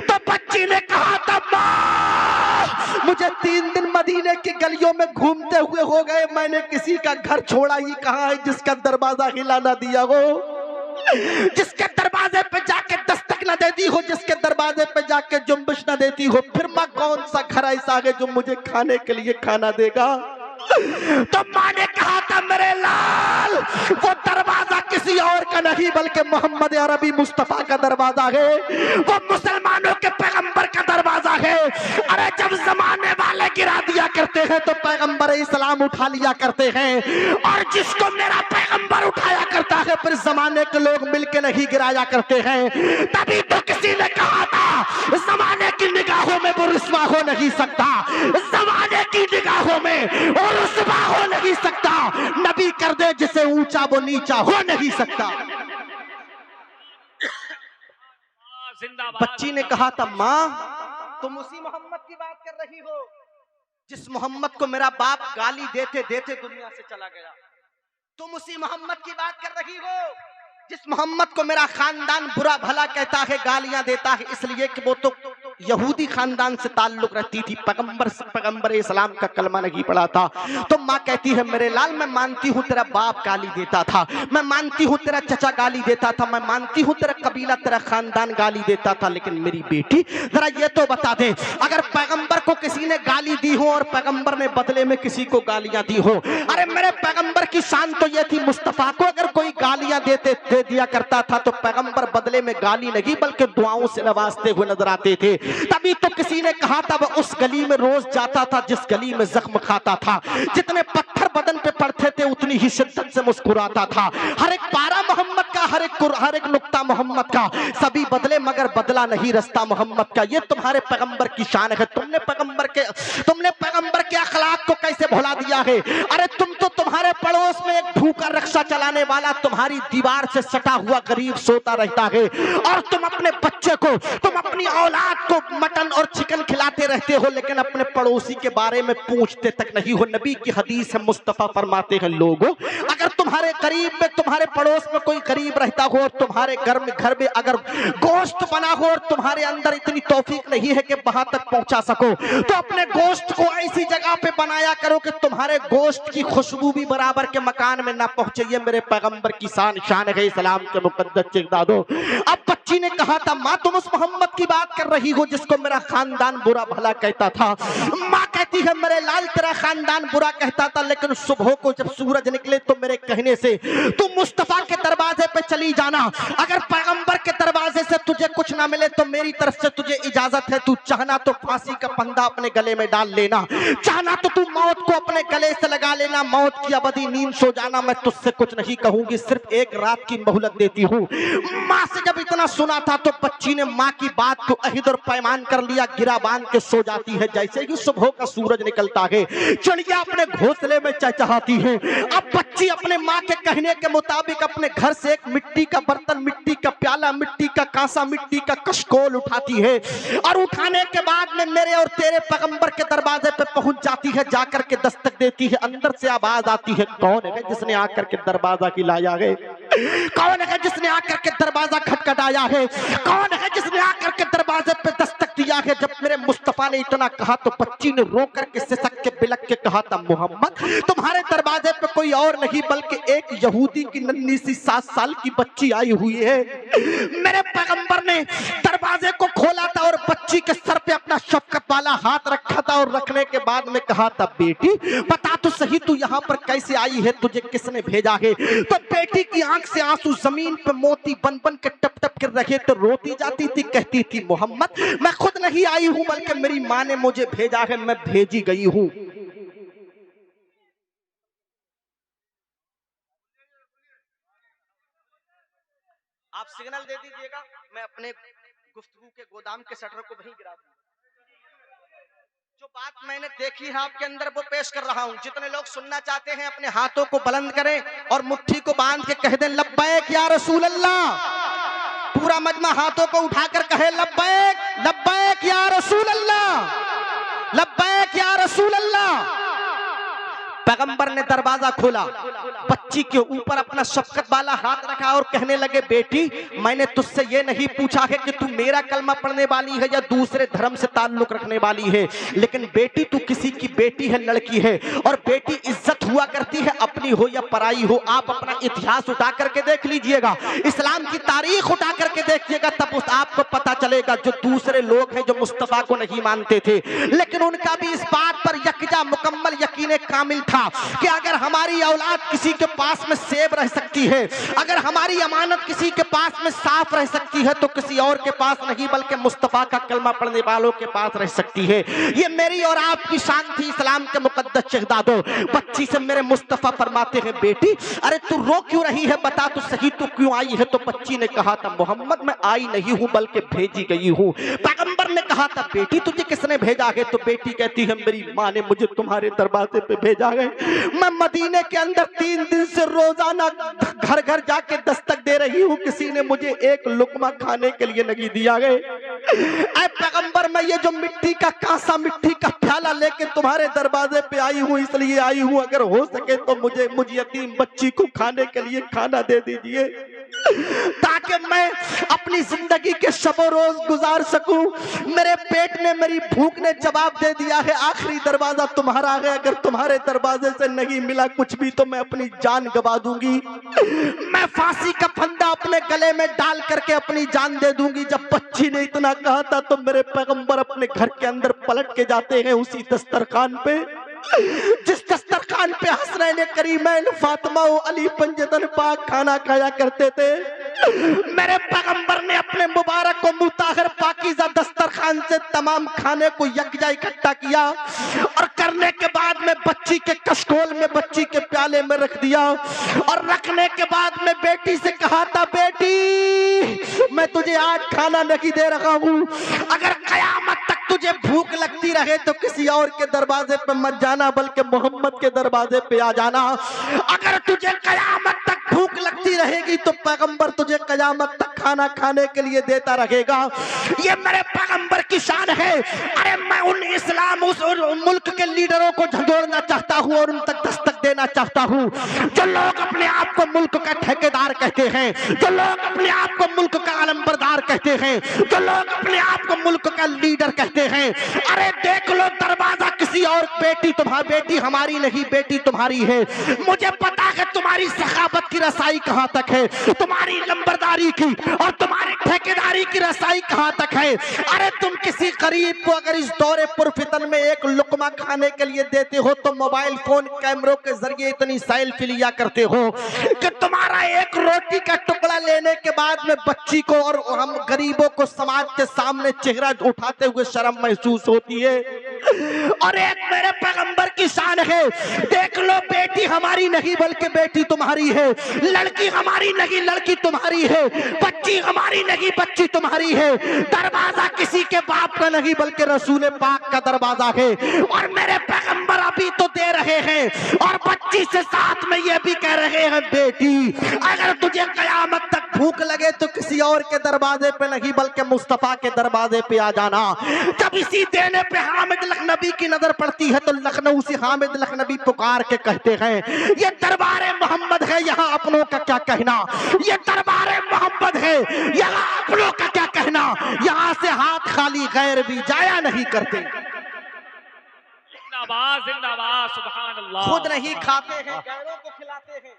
तो बच्ची ने कहा था, माँ, मुझे 3 दिन मदीने की गलियों में घूमते हुए हो गए, मैंने किसी का घर छोड़ा ही कहाँ है जिसका दरवाजा हिला ना दिया हो, जिसके दरवाजे पे जाके दस्तक न देती हो, जिसके दरवाजे पे जाके जुम्बिश न देती हो। फिर माँ, कौन सा घर ऐसा है जो मुझे खाने के लिए खाना देगा? तो माँ ने कहा था, मेरे लाल, वो दरवाजा किसी और का नहीं बल्कि मोहम्मद अरबी मुस्तफा का दरवाजा है, वो मुसलमानों के पैगंबर का दरवाजा है। अरे जब जमाने वाले गिरा दिया करते हैं तो पैगंबर इस्लाम उठा लिया करते हैं, और जिसको मेरा पैगंबर उठाया करता है फिर जमाने के लोग मिलके नहीं गिराया करते हैं। तभी तो किसी ने कहा था, जमाने की निगाहों में वो रुस्वा हो नहीं सकता, जमाने की निगाहों में और रुस्वा हो नहीं सकता, नबी कर दे जिसे ऊंचा वो नीचा हो नहीं सकता। बच्ची ने कहा था, माँ, तुम उसी मोहम्मद की बात कर रही हो जिस मोहम्मद को मेरा बाप गाली देते देते दुनिया से चला गया? तुम उसी मोहम्मद की बात कर रही हो जिस मोहम्मद को मेरा खानदान बुरा भला कहता है, गालियां देता है, इसलिए कि वो तो यहूदी खानदान से ताल्लुक रखती थी, पैगंबर इस्लाम का कलमा नहीं पढ़ा था। तो माँ कहती है मेरे लाल, मैं मानती हूँ तेरा बाप गाली देता था, मैं मानती हूँ तेरा चचा गाली देता था, मैं मानती हूँ तेरा कबीला तेरा खानदान गाली देता था, लेकिन मेरी बेटी जरा ये तो बता दे, अगर पैगंबर को किसी ने गाली दी हो और पैगंबर ने बदले में किसी को गालियां दी हो, अरे मेरे पैगंबर की शान तो ये थी, मुस्तफा को अगर कोई गालियां दे दिया करता था तो पैगंबर बदले में गाली नहीं बल्कि दुआओं से नवाजते हुए नजर आते थे। तभी तो किसी ने कहा था वह उस गली में रोज जाता था जिस गली में जख्म खाता था, जितने पत्थर बदन पे पड़ते थे उतनी ही शिद्दत से मुस्कुराता था। हर एक पारा मोहम्मद का, हर एक नुक्ता मोहम्मद का, सभी बदले मगर बदला नहीं रास्ता मोहम्मद का। ये तुम्हारे पैगंबर की शान है। तुमने पैगंबर के अखलाक को कैसे भुला दिया है? अरे तुम तो तुम्हारे पड़ोस में एक भूखा रक्षा चलाने वाला तुम्हारी दीवार से सटा हुआ गरीब सोता रहता है और तुम अपने बच्चे को, तुम अपनी औलाद को मटन और चिकन खिलाते रहते हो, लेकिन अपने पड़ोसी के बारे में पूछते तक नहीं हो। नबी की हदीस है, मुस्तफा फरमाते हैं लोगों, अगर तुम्हारे करीब में, तुम्हारे पड़ोस में कोई गरीब रहता हो और तुम्हारे घर में अगर गोश्त बना हो और तुम्हारे अंदर इतनी तौफीक नहीं है कि वहां तक पहुंचा सको, तो अपने गोश्त को ऐसी जगह पे बनाया करो कि तुम्हारे गोश्त की खुशबू भी बराबर के मकान में ना पहुंचे। ये मेरे पैगंबर की शान है, इस्लाम के मुकद्दस चेकदादो। अब बच्ची ने कहा था माँ तुम उस मोहम्मद की बात कर रही हो जिसको मेरा खानदान बुरा भला कहता था। माँ कहती है मेरे लाल तेरा खानदान बुरा कहता था, लेकिन सुबह को जब सूरज निकले तो मेरे कहने से तू मुस्तफा के दरवाजे पे चली जाना। अगर पैगंबर के दरवाजे से तुझे कुछ ना मिले तो मेरी तरफ से तुझे इजाजत है, तू चाहना तो फांसी का फंदा अपने गले में डाल लेना, चाहना तो तू मौत को अपने गले से लगा लेना, मौत की अबदी नींद सो जाना। मैं तुझसे कुछ नहीं कहूंगी, सिर्फ एक रात की मोहलत देती हूँ। माँ से जब इतना सुना था तो बच्ची ने माँ की बात को अहिद और पैमान कर लिया, गिरा बांध के सो जाती है। जैसे ही सुबह का सूरज निकलता है चिड़िया अपने घोंसले में चहचहाती है। अब बच्ची अपने माँ के कहने के मुताबिक अपने घर से एक मिट्टी का बर्तन, मिट्टी का प्याला, मिट्टी का कांसा, मिट्टी का कशकोल उठाती है और उठाने के बाद में मेरे और तेरे पैगंबर के दरवाजे पे पहुंच जाती है, जाकर के दस्तक देती है। अंदर से आवाज आती है, कौन है जिसने आकर के दरवाजा खिलाया है? कौन है जिसने आकर के दरवाजा खटखटाया है? कौन है जिसने आकर के दरवाजे पे दस्तक दिया है? जब मेरे मुस्तफा ने इतना कहा तो बच्ची ने रो करके सिसक के बिलक के कहा था मोहम्मद तुम्हारे दरवाजे पे कोई और नहीं बल्कि एक यहूदी की नन्ही सी 7 साल की बच्ची आई हुई है। मेरे पैगंबर ने दरवाजे को खोला था और बच्ची के सर पे अपना शफकत वाला हाथ रखा था और रखने के बाद में कहा था बेटी बता तो सही तू यहाँ पर कैसे आई है, तुझे किसने भेजा है? तो बेटी की आंख से आंसू जमीन पे मोती बन बन के टप टप कर रहे तो रोती जाती थी, कहती थी मोहम्मद मैं खुद नहीं आई हूं बल्कि मेरी माँ ने मुझे भेजा है, मैं भेजी गई हूं। आप सिग्नल दे दीजिएगा, मैं अपने गुफ्तगू के गोदाम के शटर को वहीं गिरा दूंगा। जो बात मैंने देखी है आपके अंदर वो पेश कर रहा हूं। जितने लोग सुनना चाहते हैं अपने हाथों को बुलंद करें और मुट्ठी को बांध के कह दें लब्बैक या रसूल अल्लाह। पूरा मजमा हाथों को उठाकर कहे लब्बैक लब्बैक या रसूल अल्लाह, लब्बैक या रसूल अल्लाह। पैगंबर ने दरवाजा खोला, बच्ची के ऊपर अपना शफकत वाला हाथ रखा और कहने लगे बेटी मैंने तुझसे ये नहीं पूछा है कि तू मेरा कलमा पढ़ने वाली है या दूसरे धर्म से ताल्लुक रखने वाली है, लेकिन बेटी तू किसी की बेटी है, लड़की है और बेटी इज्जत हुआ करती है अपनी हो या पराई हो। आप अपना इतिहास उठा करके देख लीजिएगा, इस्लाम की तारीख उठा करके देखिएगा, तब आपको पता चलेगा जो दूसरे लोग हैं जो मुस्तफा को नहीं मानते थे लेकिन उनका भी इस बात पर यकजा मुकम्मल यकीन कामिल था कि अगर हमारी औलाद किसी के पास में सेब रह सकती है, अगर हमारी अमानत किसी के पास में साफ रह सकती है तो किसी और के पास नहीं बल्कि मुस्तफा का कलमा पढ़ने वालों के पास रह सकती है। ये मेरी और आपकी शान थी, इस्लाम के मुकद्दस शहदादो। बच्ची से मेरे मुस्तफा फरमाते हैं बेटी अरे तू रो क्यों रही है, बता तो सही तू क्यों आई है? तो बच्ची ने कहा था मोहम्मद मैं आई नहीं हूं बल्कि भेजी गई हूं। पैगंबर ने कहा था बेटी तुझे किसने भेजा है? तो बेटी कहती है मेरी माँ ने मुझे तुम्हारे दरवाजे पे भेजा है। मैं मदीने के अंदर 3 दिन से रोजाना घर घर जाके दस्तक दे रही हूँ, किसी ने मुझे एक लुकमा खाने के लिए नहीं दिया है। ऐ पैगंबर मैं ये जो मिट्टी का कांसा, मिट्टी का प्याला लेके तुम्हारे दरवाजे पे आई हूँ, इसलिए आई हूँ अगर हो सके तो मुझे यतीम बच्ची को खाने के लिए खाना दे दीजिए। ताकि मैं अपनी जिंदगी के शबो रोज गुजार सकूं। मेरे पेट ने, मेरी भूख ने जवाब दे दिया है, आखिरी दरवाजा तुम्हारा है, अगर तुम्हारे दरवाजे से नहीं मिला कुछ भी तो मैं अपनी जान गवा दूंगी। मैं फांसी का फंदा अपने गले में डाल करके अपनी जान दे दूंगी। जब बच्ची ने इतना कहा था तो मेरे पैगंबर अपने घर के अंदर पलट के जाते हैं उसी दस्तरखान पे जिस दस्तरखान पे हसनैन करीमैन फातिमा और अली पंजतन पाक खाना खाया करते थे। मेरे पैगंबर ने अपने मुबारक को मुताहिर पाकीज़ा दस्तरखान से तमाम खाने को यकजा इकट्ठा किया और करने के बाद में बच्ची के कशकोल में, बच्ची के प्याले में रख दिया और रखने के बाद में बेटी से कहा था, बेटी मैं तुझे आज खाना नहीं दे रहा हूं, अगर कयामत तक तुझे भूख लगती रहे तो किसी और के दरवाजे पे मत जाना बल्कि मोहम्मद के दरवाजे पे आ जाना। अगर तुझे कयामत तक भूख लगती रहेगी तो पैगंबर तुझे कयामत तक खाना खाने के लिए देता रहेगा। ये मेरे पैगंबर की शान है। अरे मैं उन इस्लाम उस मुल्क के लीडरों को झंझोड़ना चाहता हूँ और उन तक दस्तक देना चाहता हूँ जो लोग अपने आप को मुल्क का ठेकेदार कहते हैं, जो लोग अपने आप को मुल्क का आलमबरदार कहते हैं, जो लोग अपने आप को मुल्क का लीडर कहते हैं। अरे देख लो दरवाजा किसी और, बेटी तुम्हारी, बेटी हमारी नहीं, बेटी तुम्हारी है। मुझे पता है तुम्हारी सखावत की रसाई कहां तक है, तुम्हारी लंबरदारी की और तुम्हारी ठेकेदारी की रसाई कहां तक है। अरे तुम किसी गरीब को अगर इस दौरे पुरफितन में एक लुकमा खाने के लिए देते हो तो मोबाइल फोन कैमरों के जरिए इतनी सेल्फी लिया करते हो कि तुम्हारा एक रोटी का टुकड़ा लेने के बाद में बच्ची को और हम गरीबों को समाज के सामने चेहरा उठाते हुए शर्म महसूस होती है। और एक मेरे पैगंबर की शान है, देख लो बेटी हमारी नहीं बल्कि बेटी तुम्हारी है, लड़की हमारी नहीं लड़की तुम्हारी है, बच्ची हमारी नहीं बच्ची तुम्हारी है। दरवाजा किसी के बाप का नहीं बल्कि रसूल पाक का दरवाजा है। और मेरे पैगंबर अभी तो दे रहे हैं और बच्ची से साथ में ये भी कह रहे हैं, बेटी अगर तुझे कयामत तक भूख लगे तो किसी और के दरवाजे पे नहीं बल्कि मुस्तफा के दरवाजे पे आ जाना। जब इसी देने पे हामिद लखनवी की नजर पड़ती है तो लखनऊ से हामिद लखनवी पुकार के कहते हैं, ये दरबारे मोहम्मद है, यहाँ अपनों का क्या कहना। ये दरबारे मोहम्मद है, यहाँ अपनों का क्या कहना। यहाँ से हाथ खाली गैर भी जाया नहीं करते। जिंदाबाद जिंदाबाद सुभान अल्लाह। खुद नहीं खाते हैं, गैरों को खिलाते हैं।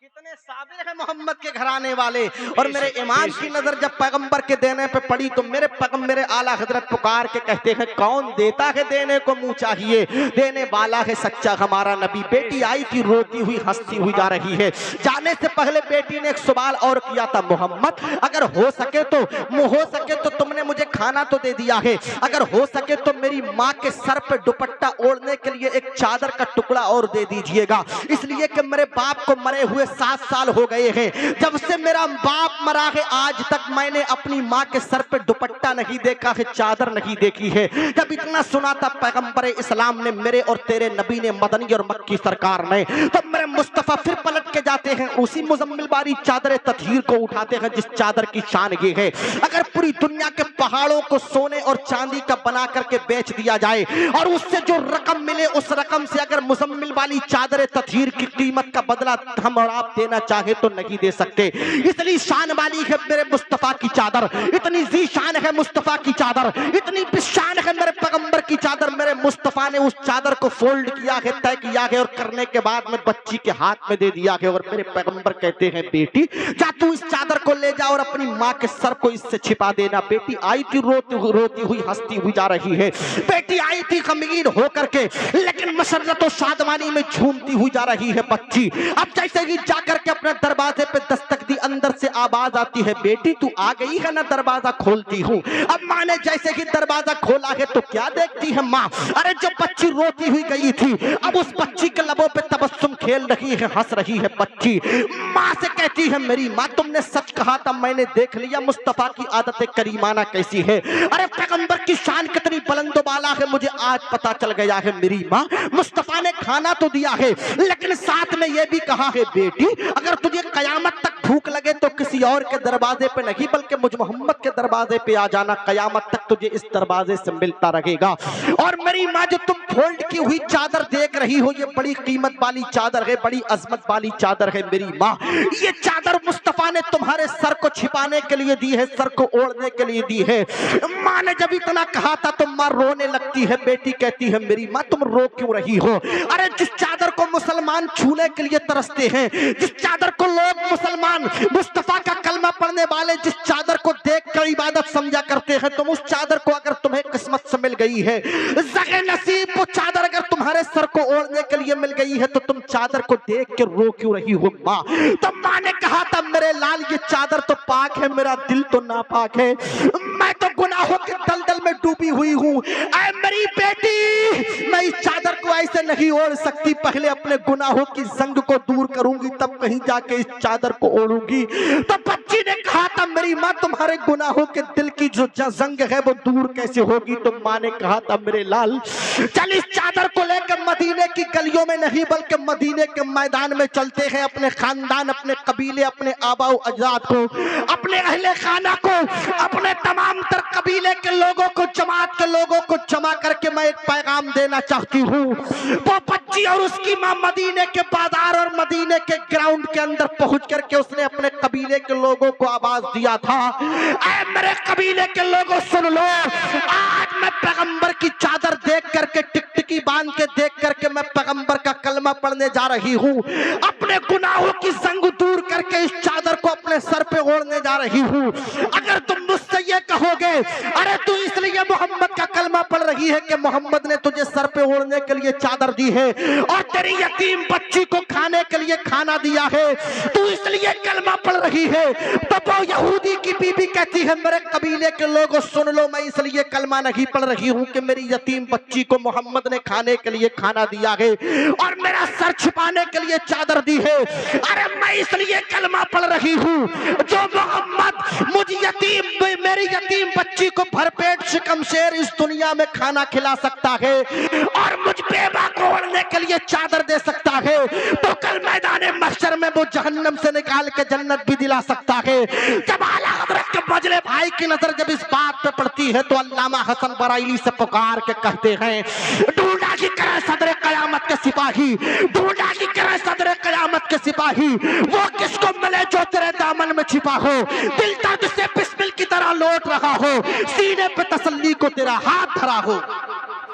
कितने साबिर हैं मोहम्मद के घराने वाले। और मेरे इमाम की नजर जब पैगंबर के देने पे पड़ी तो मेरे पैगंबर, मेरे आला हजरत पुकार के कहते हैं, कौन देता है देने को मुंह चाहिए, देने वाला है सच्चा हमारा नबी। बेटी आई थी रोती हुई हंसती हुई जा रही है। जाने से पहले बेटी ने एक सवाल और किया था, मोहम्मद अगर हो सके तो तुमने मुझे खाना तो दे दिया है, अगर हो सके तो मेरी माँ के सर पे दुपट्टा ओढ़ने के लिए एक चादर का टुकड़ा और दे दीजिएगा, इसलिए कि मेरे बाप को मरे हुए 7 साल हो गए हैं। जब से मेरा बाप मरा है आज तक मैंने अपनी माँ के सर पे दुपट्टा नहीं देखा है, चादर नहीं देखी है। जब इतना सुना था पैगंबर इस्लाम ने, मेरे और तेरे नबी ने, मदनी और मक्की सरकार ने, तब मेरे मुस्तफा फिर पलट के जाते हैं उसी मुजम्मिल बारी चादर ततहीर को उठाते हैं जिस चादर की शान ये है, अगर पूरी दुनिया के पहाड़ों को सोने और चांदी का बना करके बेच दिया जाए और उससे जो रकम मिले उस रकम से अगर मुजम्मिल वाली चादर ततहीर की कीमत का बदला हम और आप देना चाहे तो नहीं दे सकते। इतनी शान वाली है मेरे मुस्तफा की चादर, इतनी जी शान है मुस्तफा की चादर, इतनी शान है मेरे पैगंबर की चादर। मेरे मुस्तफा ने उस चादर को फोल्ड किया है, तय किया है और करने के बाद में बच्ची के हाथ में दे दिया है। और मेरे पैगंबर कहते हैं, बेटी जा तू इस चादर को ले जा और अपनी माँ के सर को इससे छिपा देना। बेटी आई थी रोती हुई हंसती हुई जा रही है, बेटी आई थी गमगीन होकर के लेकिन मसरत और शादमानी में झूमती हुई जा रही है बच्ची। अब जैसे ही जाकर के अपने दरवाजे पे दस्तक दी, अंदर से आवाज आती है, बेटी तू आ गई है ना, दरवाजा खोलती हूँ। अब माँ ने जैसे ही दरवाजा खोला है तो क्या देखती है माँ, अरे जो बच्ची रोती हुई गई थी अब उस बच्ची के लबों पे तबस्सुम खेल रही है, हंस रही है बच्ची। माँ से कहती है, मेरी माँ तुमने सच कहा था, मैंने देख लिया मुस्तफा की आदत करीमाना कैसी है। अरे पैगंबर की शान कितनी बुलंद वाला है मुझे आज पता चल गया है। मेरी माँ, मुस्तफा ने खाना तो दिया है लेकिन साथ में यह भी कहा है, बेटी अगर तुझे कयामत तक भूख लगे तो किसी और के दरवाजे पे नहीं बल्कि मुझ मोहम्मद के दरवाजे पे आ जाना, कयामत तक तुझे इस दरवाजे से मिलता रहेगा। और मेरी माँ, जो तुम फोल्ड की हुई चादर देख रही हो, ये बड़ी कीमत वाली चादर है, बड़ी अजमत वाली चादर है मेरी माँ। ये चादर मुस्तफा ने तुम्हारे सर को छिपाने के लिए दी है, सर को ओढ़ने के लिए दी है। माँ ने जब इतना कहा था तो माँ रोने लगती है। बेटी कहती है मेरी माँ तुम रो क्यों रही हो? अरे जिस चादर को मुसलमान छूने के लिए तरसते हैं, जिस चादर को लोग मुसलमान मुस्तफा का कलमा पढ़ने वाले जिस चादर को देख कर इबादत समझा करते हैं, तुम उस चादर को अगर तुम्हें किस्मत से मिल गई है, ज़गे नसीब वो चादर अगर तुम्हारे सर को ओढ़ने के लिए मिल गई है, तो तुम चादर को देख के रो क्यों रही हो माँ? तो माँ ने कहा था मेरे लाल ये चादर तो पाक है, मेरा दिल तो नापाक है, मैं तो गुनाहों के दलदल में डूबी हुई हूँ। ऐ मेरी बेटी, मैं इस चादर को ऐसे नहीं ओढ़ सकती, पहले अपने गुनाहों की जंग को दूर करूंगी तब कहीं जाके इस चादर को ओढ़ूंगी। तो बच्ची ने कहा था मेरी माँ तुम्हारे गुनाहों के दिल की जो जंग है वो दूर कैसे होगी? तो माँ ने कहा था मेरे लाल चल इस चादर को लेकर मदीने की गलियों में नहीं बल्कि मदीने के मैदान में चलते हैं, अपने खानदान, अपने कबीले, अपने आबाओ अजदाद को, अपने अहले खाना को, अपने तमाम तर कबीले के लोगों को, जमात के लोगों को जमा करके मैं एक पैगाम देना चाहती हूँ। वो बच्ची और उसकी माँ मदीने के बाजार और मदीने के ग्राउंड के अंदर पहुंच करके उसने अपने कबीले के लोगों को आवाज दिया था, ऐ मेरे कबीले के लोगों सुन लो, आज मैं पैगंबर की चादर देख करके, टिकटिकी बांध के देख करके मैं पैगंबर का कलमा पढ़ने जा रही हूँ, अपने गुनाहों की जंग दूर करके इस चादर को अपने सर पे ओढ़ने जा रही हूँ। अगर तुम मुझसे ये कहोगे अरे तू इसलिए मोहम्मद का कलमा पढ़ रही है कि मोहम्मद ने तुझे सर पे ओढ़ने के लिए चादर दी है और तेरी यतीम बच्ची को खाने के लिए खाना दिया है, तू इसलिए कलमा पढ़ रही है, तो वो यहूदी की बीबी कहती है मेरे कबीले के लोगों सुन लो, मैं इसलिए कलमा नहीं पढ़ रही हूँ कि मेरी यतीम बच्ची को मोहम्मद ने खाने के लिए खाना दिया है और मेरा सर छिपाने के लिए चादर दी है। अरे मैं इसलिए कलमा पढ़ रही हूँ जो मोहम्मद मुझ यतीम, मेरी यतीम बच्ची को भरपेट शिकमशेर इस दुनिया में खाना खिला सकता है और मुझ बेबा को ओढ़ने के लिए चादर दे सकता है, तो कल मैदान महशर में वो जहन्नम से निकाल के जन्नत भी दिला सकता है। जब आला हजरत के बजले भाई की नजर जब इस बात पे पड़ती है तो अल्लामा हसन बराइली से पुकार के कहते हैं, ढूंढा की करे सदरे कयामत के सिपाही, ढूंढा की करे सदरे कयामत के सिपाही, वो किसको मिले जो तेरे दामन में छिपा हो, दिल दर्द से बिस्मिल की तरह लौट रहा हो, सीने पे तसल्ली को तेरा हाथ धरा हो।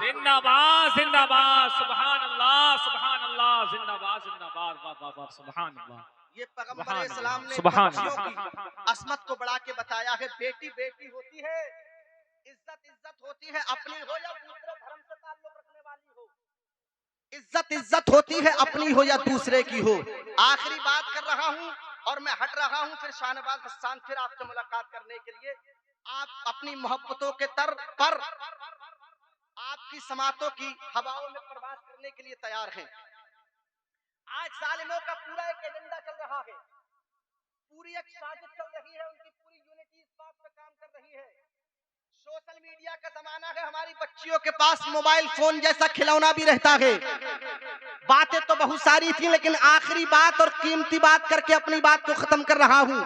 जिंदाबाद जिंदाबाद, सुभान अल्लाह सुभान अल्लाह, जिंदाबाद जिंदाबाद, वाह वाह वाह, सुभान अल्लाह। ये पैगंबर इस्लाम ने सुभान बच्चियों अल्लाह। की असमत को बढ़ा के बताया है। बेटी बेटी होती है, इज्जत इज्जत होती है, अपनी हो या दूसरे धर्म से ताल्लुक रखने वाली हो, इज्जत इज्जत होती है अपनी हो या दूसरे की हो। आखिरी बात कर रहा हूँ और मैं हट रहा हूँ, फिर शाहनवाज हसन फिर आपसे मुलाकात करने के लिए आप अपनी मोहब्बतों के तर पर आपकी समातों की हवाओं में प्रवास करने के लिए तैयार हैं। आज जालिमों का पूरा एक एजेंडा चल रहा है, पूरी एक साजिश चल रही है, उनकी पूरी यूनिटी इस बात पे काम कर रही है। सोशल मीडिया का जमाना है, हमारी बच्चियों के पास मोबाइल फोन जैसा खिलौना भी रहता है। बातें तो बहुत सारी थी लेकिन आखिरी बात और कीमती बात करके अपनी बात को खत्म कर रहा हूं।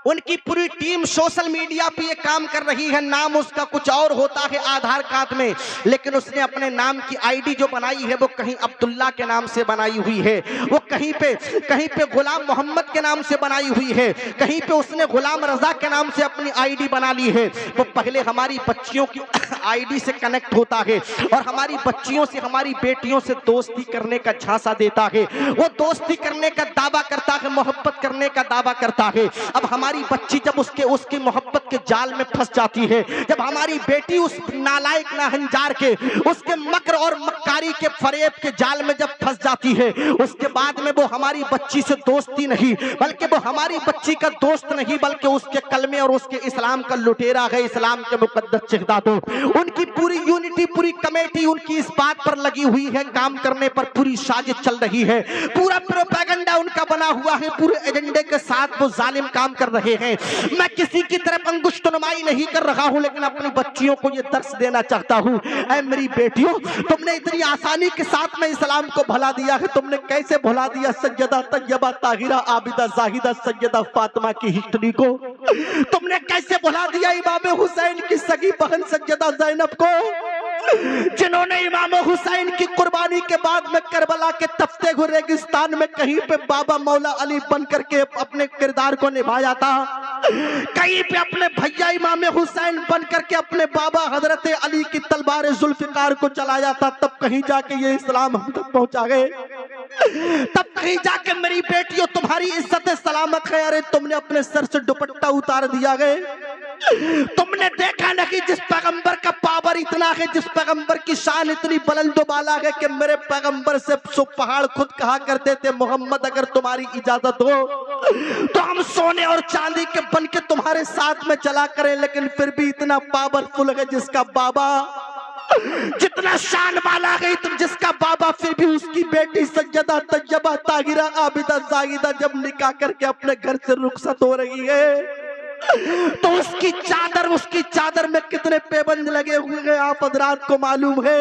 उनकी पूरी टीम सोशल मीडिया पे ये काम कर रही है। नाम उसका कुछ और होता है आधार कार्ड में, लेकिन उसने अपने नाम की आईडी जो बनाई है वो कहीं अब्दुल्ला के नाम से बनाई हुई है, वो कहीं पे गुलाम मोहम्मद के नाम से बनाई हुई है, कहीं पे उसने गुलाम रजा के नाम से अपनी आईडी बना ली है। वो पहले हमारी बच्चियों की आईडी से कनेक्ट होता है और हमारी बच्चियों से, हमारी बेटियों से दोस्ती करने का झांसा देता है। वो दोस्ती करने का दावा करता है, मोहब्बत करने का दावा करता है। अब हमारी बच्ची जब उसकी मोहब्बत के जाल में फंस जाती है, जब हमारी बेटी उस नालायक नाहंजार के, उसके मकर और मक्कारी के फरेब के जाल में जब फंस जाती है, उसके बाद में वो हमारी बच्ची से दोस्ती नहीं बल्कि वो हमारी बच्ची का दोस्त नहीं बल्कि उसके कलमे और उसके इस्लाम का लुटेरा है, इस्लाम के मुकद्दस शहदादों। उनकी पूरी यूनिटी, पूरी कमेटी उनकी इस बात पर लगी हुई है, काम करने पर पूरी साजिश चल रही है, पूरा प्रोपेगेंडा उनका बना हुआ है, पूरे एजेंडे के साथ वो जालिम काम कर रहे हैं। मैं किसी की तरफ अंगुष्ठ नुमाई नहीं कर रहा हूं, लेकिन अपनी बच्चियों को ये दर्श देना चाहता हूं। ऐ मेरी बेटियों, तुमने इतनी आसानी के साथ में इस्लाम को भुला दिया है। तुमने कैसे भुला दिया सैयदा तैयबा ताहिरा आबिदा जाहिदा सैयदा फातिमा की हिस्ट्री को? तुमने कैसे भुला दिया इमाम हुसैन की सगी बहन सैयदा ज़ैनब को, जिन्होंने इमाम हुसैन की कुर्बानी के बाद में करबला के तफ्ते हुए रेगिस्तान में कहीं पे बाबा मौला अली बन करके अपने किरदार को निभाया था, कहीं पे अपने भैया इमाम हुसैन बन करके अपने बाबा हजरत अली की तलवार जुल्फिकार को चलाया था। तब कहीं जाके ये इस्लाम हम तक पहुंचा गए, तब कहीं जाके मेरी बेटियों तुम्हारी इज्जत सलामत है। अरे तुमने अपने सर से दुपट्टा उतार दिया गए। तुमने देखा नहीं जिस पैगंबर का पावर इतना है, जिस पैगंबर की शान इतनी बुलंद बाला है कि मेरे पैगंबर से पहाड़ खुद कहा करते थे, मोहम्मद अगर तुम्हारी इजाजत हो तो हम सोने और चांदी के बन के तुम्हारे साथ में चला करें। लेकिन फिर भी इतना पावरफुल है जिसका बाबा, जितना शान वाला है जिसका बाबा, फिर भी उसकी बेटी सैयदा तैयबा ताहिरा आबिदा जाहिदा जब निकाह करके अपने घर से रुखसत हो रही है तो उसकी चादर में कितने पेबंद लगे हुए हैं आप हजरात को मालूम है।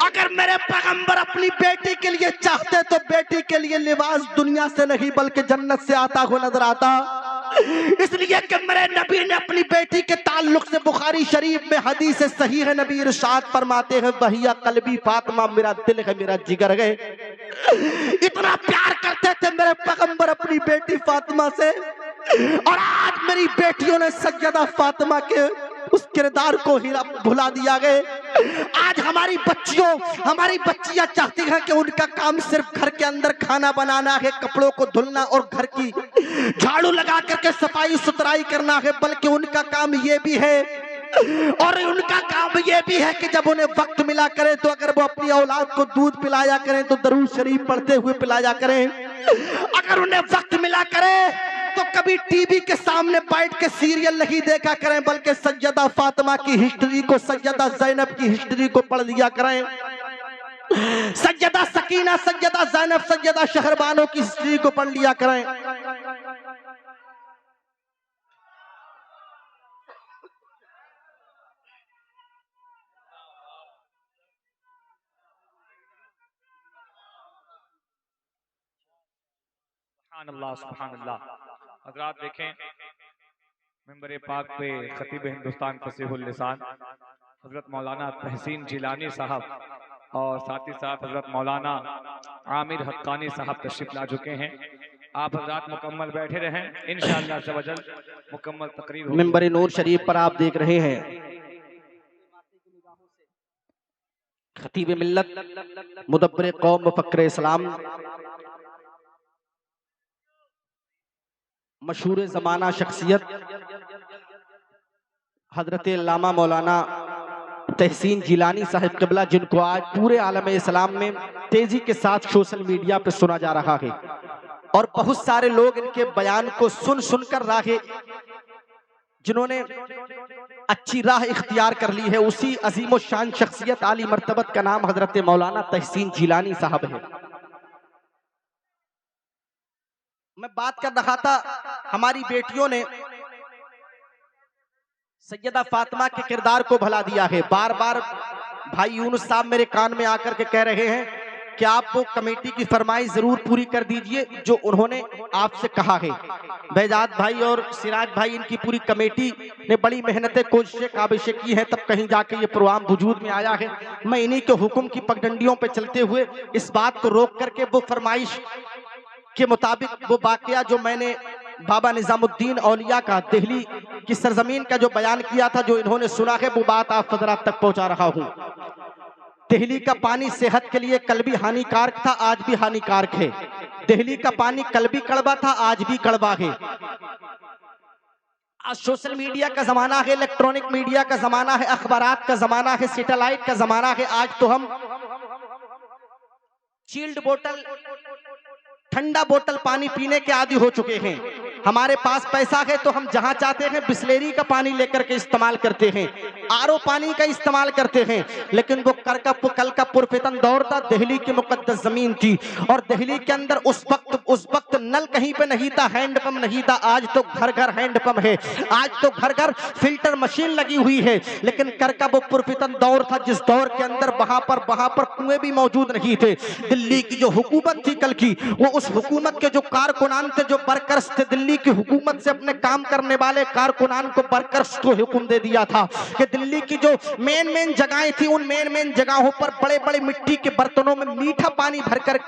अगर मेरे पैगंबर अपनी बेटी के लिए चाहते तो बेटी के लिए लिबास दुनिया से नहीं बल्कि जन्नत से आता हुआ नजर आता। इसलिए कि मेरे नबी ने अपनी बेटी के ताल्लुक से बुखारी शरीफ में हदीस सही है, नबी इरशाद फरमाते हैं वहिया कल्बी फातिमा, मेरा दिल है मेरा जिगर है। इतना प्यार करते थे मेरे पैगंबर अपनी बेटी फातिमा से, और आज मेरी बेटियों ने सैयदा फातिमा के उस किरदार को ही भुला दिया गए। आज हमारी बच्चियां चाहती हैं कि उनका काम सिर्फ घर के अंदर खाना बनाना है, कपड़ों को धुलना और घर की झाड़ू लगा करके सफाई सुथराई करना है, बल्कि उनका काम ये भी है कि जब उन्हें वक्त मिला करे तो अगर वो अपनी औलाद को दूध पिलाया करें तो दरूद शरीफ पढ़ते हुए पिलाया करें। अगर उन्हें वक्त मिला करे तो कभी टीवी के सामने बैठ के सीरियल नहीं देखा करें, बल्कि सैयदा फातिमा की हिस्ट्री को, सैयदा ज़ैनब की हिस्ट्री को पढ़ लिया करें। सैयदा सकीना, सैयदा ज़ैनब, सैयदा शहरबानों की हिस्ट्री को पढ़ लिया करें। सुभान अल्लाह। हजरात देखें, मेंबर पाक पे खतीब हिंदुस्तान फसीहुल लिसान हजरत मौलाना तहसीन जिलानी साहब और साथ ही साथ हजरत मौलाना आमिर हक्कानी साहब तशरीफ ला चुके हैं। आप हजरात मुकम्मल बैठे रहें, इंशाअल्लाह अज़्ज़वजल मुकम्मल तकरीर होगी। मिंबर नूर शरीफ पर आप देख रहे हैं खतीब मिल्लत मुदब्बिर कौम मुफक्किर इस्लाम मशहूर ज़माना शख्सियत हजरत अल्लामा मौलाना तहसीन जिलानी साहिब क़िबला, जिनको आज पूरे आलम इस्लाम में तेजी के साथ सोशल मीडिया पर सुना जा रहा है और बहुत सारे लोग इनके बयान को सुनकर राहे जिन्होंने अच्छी राह इख्तियार कर ली है, उसी अजीम शान शख्सियत आली मर्तबत का नाम हजरत मौलाना तहसीन जिलानी साहब है। मैं बात कर रहा था, हमारी बेटियों ने सैयदा फातिमा के किरदार को भुला दिया है। बार बार भाई यूनुस साहब मेरे कान में आकर के कह रहे हैं कि आप वो कमेटी की फरमाइश जरूर पूरी कर दीजिए जो उन्होंने आपसे कहा है। बेजाद भाई और सिराज भाई, इनकी पूरी कमेटी ने बड़ी मेहनतें कोशिशें काबिशें की हैं, तब कहीं जाके ये प्रोग्राम वजूद में आया है। मैं इन्हीं के हुक्म की पगडंडियों पे चलते हुए इस बात को रोक करके वो फरमाइश के मुताबिक वो वाकया जो मैंने बाबा निजामुद्दीन औलिया का दिल्ली की सरजमीन का जो बयान किया था, जो इन्होंने सुना है, वो बात आप हजरात तक पहुंचा रहा हूं। दिल्ली का पानी सेहत के लिए कल भी हानिकारक था, आज भी हानिकारक है। दिल्ली का पानी कल भी कड़वा था, आज भी कड़वा है। आज सोशल मीडिया का जमाना है, इलेक्ट्रॉनिक मीडिया का जमाना है, अखबारात का जमाना है, सैटेलाइट का जमाना है। आज तो हम चिल्ड बोतल, ठंडा बोतल पानी पीने के आदी हो चुके हैं। हमारे पास पैसा है तो हम जहां चाहते हैं बिस्लेरी का पानी लेकर के इस्तेमाल करते हैं। आरओ पानी का इस्तेमाल करते हैं, लेकिन वो कल का पुरफितन दौर था, दिल्ली की मुकद्दस जमीन थी और दिल्ली के अंदर उस वक्त नल कहीं पे नहीं था, हैंडपंप नहीं था। आज तो घर घर हैंडपंप है, आज तो घर घर फिल्टर मशीन लगी हुई है, लेकिन कर का वो पुरफितन दौर था जिस दौर के अंदर वहां पर कुएं भी मौजूद नहीं थे। दिल्ली की जो हुकूमत थी कल की, वो उस हुकूमत के जो कारकुनान थे, जो वर्कर्स थे, दिल्ली की हुकूमत से अपने काम करने वाले कारकुनान को वर्कर्स को हुक्म दे दिया था कि दिल्ली की जो मेन जगहें थी, उन मेन जगहों पर बड़े बड़े मिट्टी के बर्तनों में मीठा पानी भर कर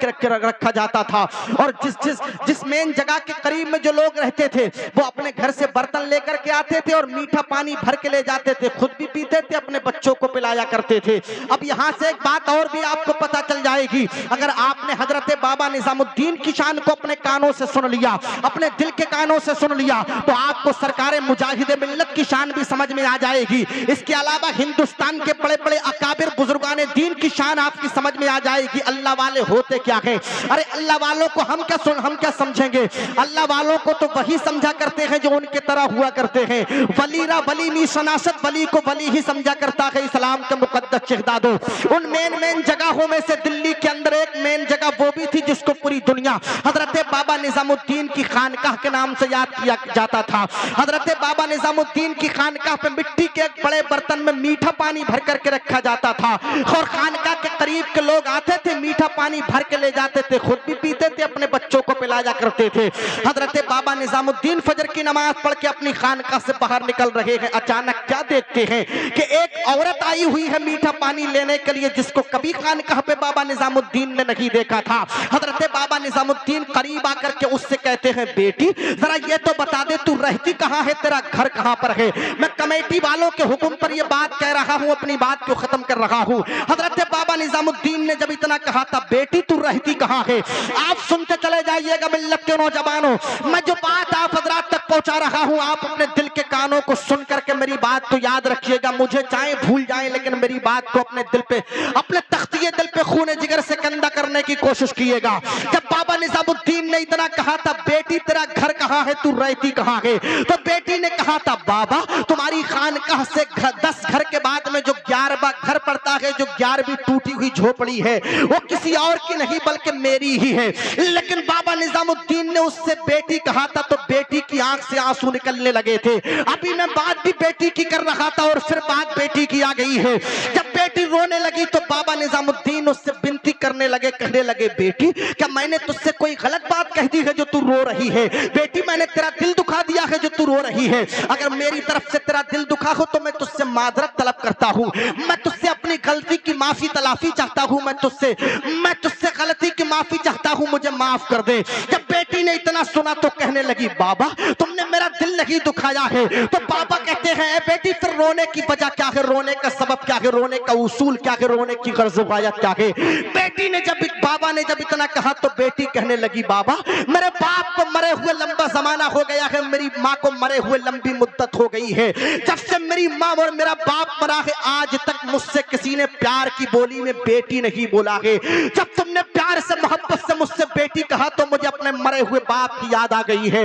रखा जाता था और जिस मेन जगह के करीब में जो लोग रहते थे वो अपने घर से बर्तन लेकर के आते थे और मीठा पानी भर के ले जाते थे, खुद भी पीते थे, अपने बच्चों को पिलाया करते थे। अब यहाँ से एक बात और भी आपको पता चल जाएगी, अगर आपने हजरत बाबा निजामुद्दीन की शान को अपने कानों से सुन लिया, अपने दिल के कानों से सुन लिया, तो आपको सरकार मुजाहिद मिल्लत की शान भी समझ में आ जाएगी। इसके अलावा हिंदुस्तान के बड़े बड़े अकाबिर बुजुर्गाने दीन की शान आपकी समझ में आ जाएगी। अल्लाह वाले होते क्या है? अरे अल्लाह वालों को हम क्या समझेंगे? अल्लाह वालों को तो वही समझा करते हैं जो उनके तरह हुआ करते हैं। वलीरा वली मी शनासत, वली को वली ही समझा करता है इस्लाम के मुकद्दस शहदादों। उन मेन जगहों में से दिल्ली के अंदर एक मेन जगह वो भी थी जिसको पूरी दुनिया हजरत बाबा निजामुद्दीन की खानकाह के नाम से याद किया जाता था। हजरत बाबा निजामुद्दीन की खानकाह पे मिट्टी के एक बड़े बर्तन में मीठा पानी भर करके रखा जाता था और खानकाह के करीब के लोग आते थे, मीठा पानी भर के ले जाते थे, खुद भी पीते थे, अपने बच्चों को पिलाया करते थे। हजरत बाबा निजामुद्दीन फजर की नमाज पढ़ के अपनी खानकाह से बाहर निकल रहे हैं, अचानक क्या देखते हैं कि एक औरत आई हुई है मीठा पानी लेने के लिए, जिसको कभी खानकाह पे बाबा निजामुद्दीन ने नहीं देखा था। हजरत बाबा निजामुद्दीन करीब आकर के उससे कहते हैं, बेटी जरा ये तो बता दे तू रहती कहाँ है, तेरा घर कहाँ पर है? मैं कमेटी वालों के हुक्म पर ये बात कह रहा हूँ, अपनी बात को खत्म कर रहा हूँ। हजरत बाबा निजामुद्दीन ने जब इतना कहा था, बेटी तू रहती कहाँ है, आप सुनते चले जाइएगा मिल्लत के नौजवानों, मैं जो बात आप हजरात तक पहुंचा रहा हूँ, आप अपने दिल के कानों को सुन करके मेरी बात को याद रखिएगा। मुझे चाहे भूल जाएं, लेकिन मेरी बात को अपने दिल पे, अपने तख्तिये दिल पे खूने जिगर से कंधा करने की कोशिश कीजिएगा। जब बाबा निजामुद्दीन ने इतना कहा था, बेटी तेरा घर कहाँ है, तू रहती कहाँ है, तो बेटी ने कहा था, बाबा तुम्हारी खानकाह से 10 घर के बाद में जो 11वां घर पड़ता है, जो 11वीं टूटी हुई झोपड़ी है, वो किसी और की नहीं बल्कि मेरी ही है। लेकिन बाबा निजामुद्दीन ने उससे बेटी कहा था तो बेटी की आंख से आंसू निकलने लगे थे। अभी मैं बात भी बेटी की कर रहा था और फिर बात बेटी की आ गई है। जब बेटी रोने लगी तो बाबा निजामुद्दीन उससे विनती करने लगे, कहने लगे, बेटी क्या मैंने तुझसे कोई गलत बात कह दी है जो तू रो रही है? बेटी मैंने तेरा दिल दुखा दिया है जो तू रो रही है? अगर मेरी तरफ से तेरा दिल दुखा हो तो मैं तुझसे माजरत तलब करता हूँ, मैं तुझसे अपनी गलती की माफी तलाफी चाहता हूँ, मैं तुझसे गलती की माफी चाहता हूँ, मुझे माफ कर दे। जब बेटी ने इतना सुना तो कहने लगी, बाबा तुमने मेरा दिल नहीं दुखाया है। तो बाबा कहते हैं, बेटी फिर रोने की वजह क्या है, रोने का सबब क्या है, रोने का उसूल क्या है, रोने की गर्ज वायत क्या है? बेटी ने बाबा ने जब इतना कहा तो बेटी कहने लगी, बाबा मेरे बाप को मरे हुए लंबा जमाना हो गया है, मेरी माँ को मरे हुए लंबी मुद्दत हो गई है। जब से मेरी माँ और मेरा बाप मरा है, आज तक मुझसे किसी ने प्यार की बोली में बेटी नहीं बोला है। जब तुमने प्यार से मोहब्बत से मुझसे बेटी कहा तो मुझे अपने मरे हुए बाप की याद आ गई है,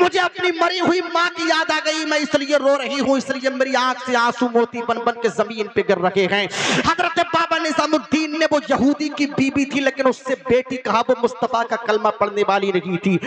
मुझे अपनी मरी हुई माँ की याद आ गई, मैं इसलिए रो रही हूँ, इसलिए मेरी आंख से आंसू मोती बन बन के जमीन पे गिर रहे हैं। हजरत बाबा निजामुद्दीन ने, वो यहूदी की बीबी थी लेकिन उससे बेटी कहा, वो मुस्तफा का कलमा पढ़ने वाली नहीं थी।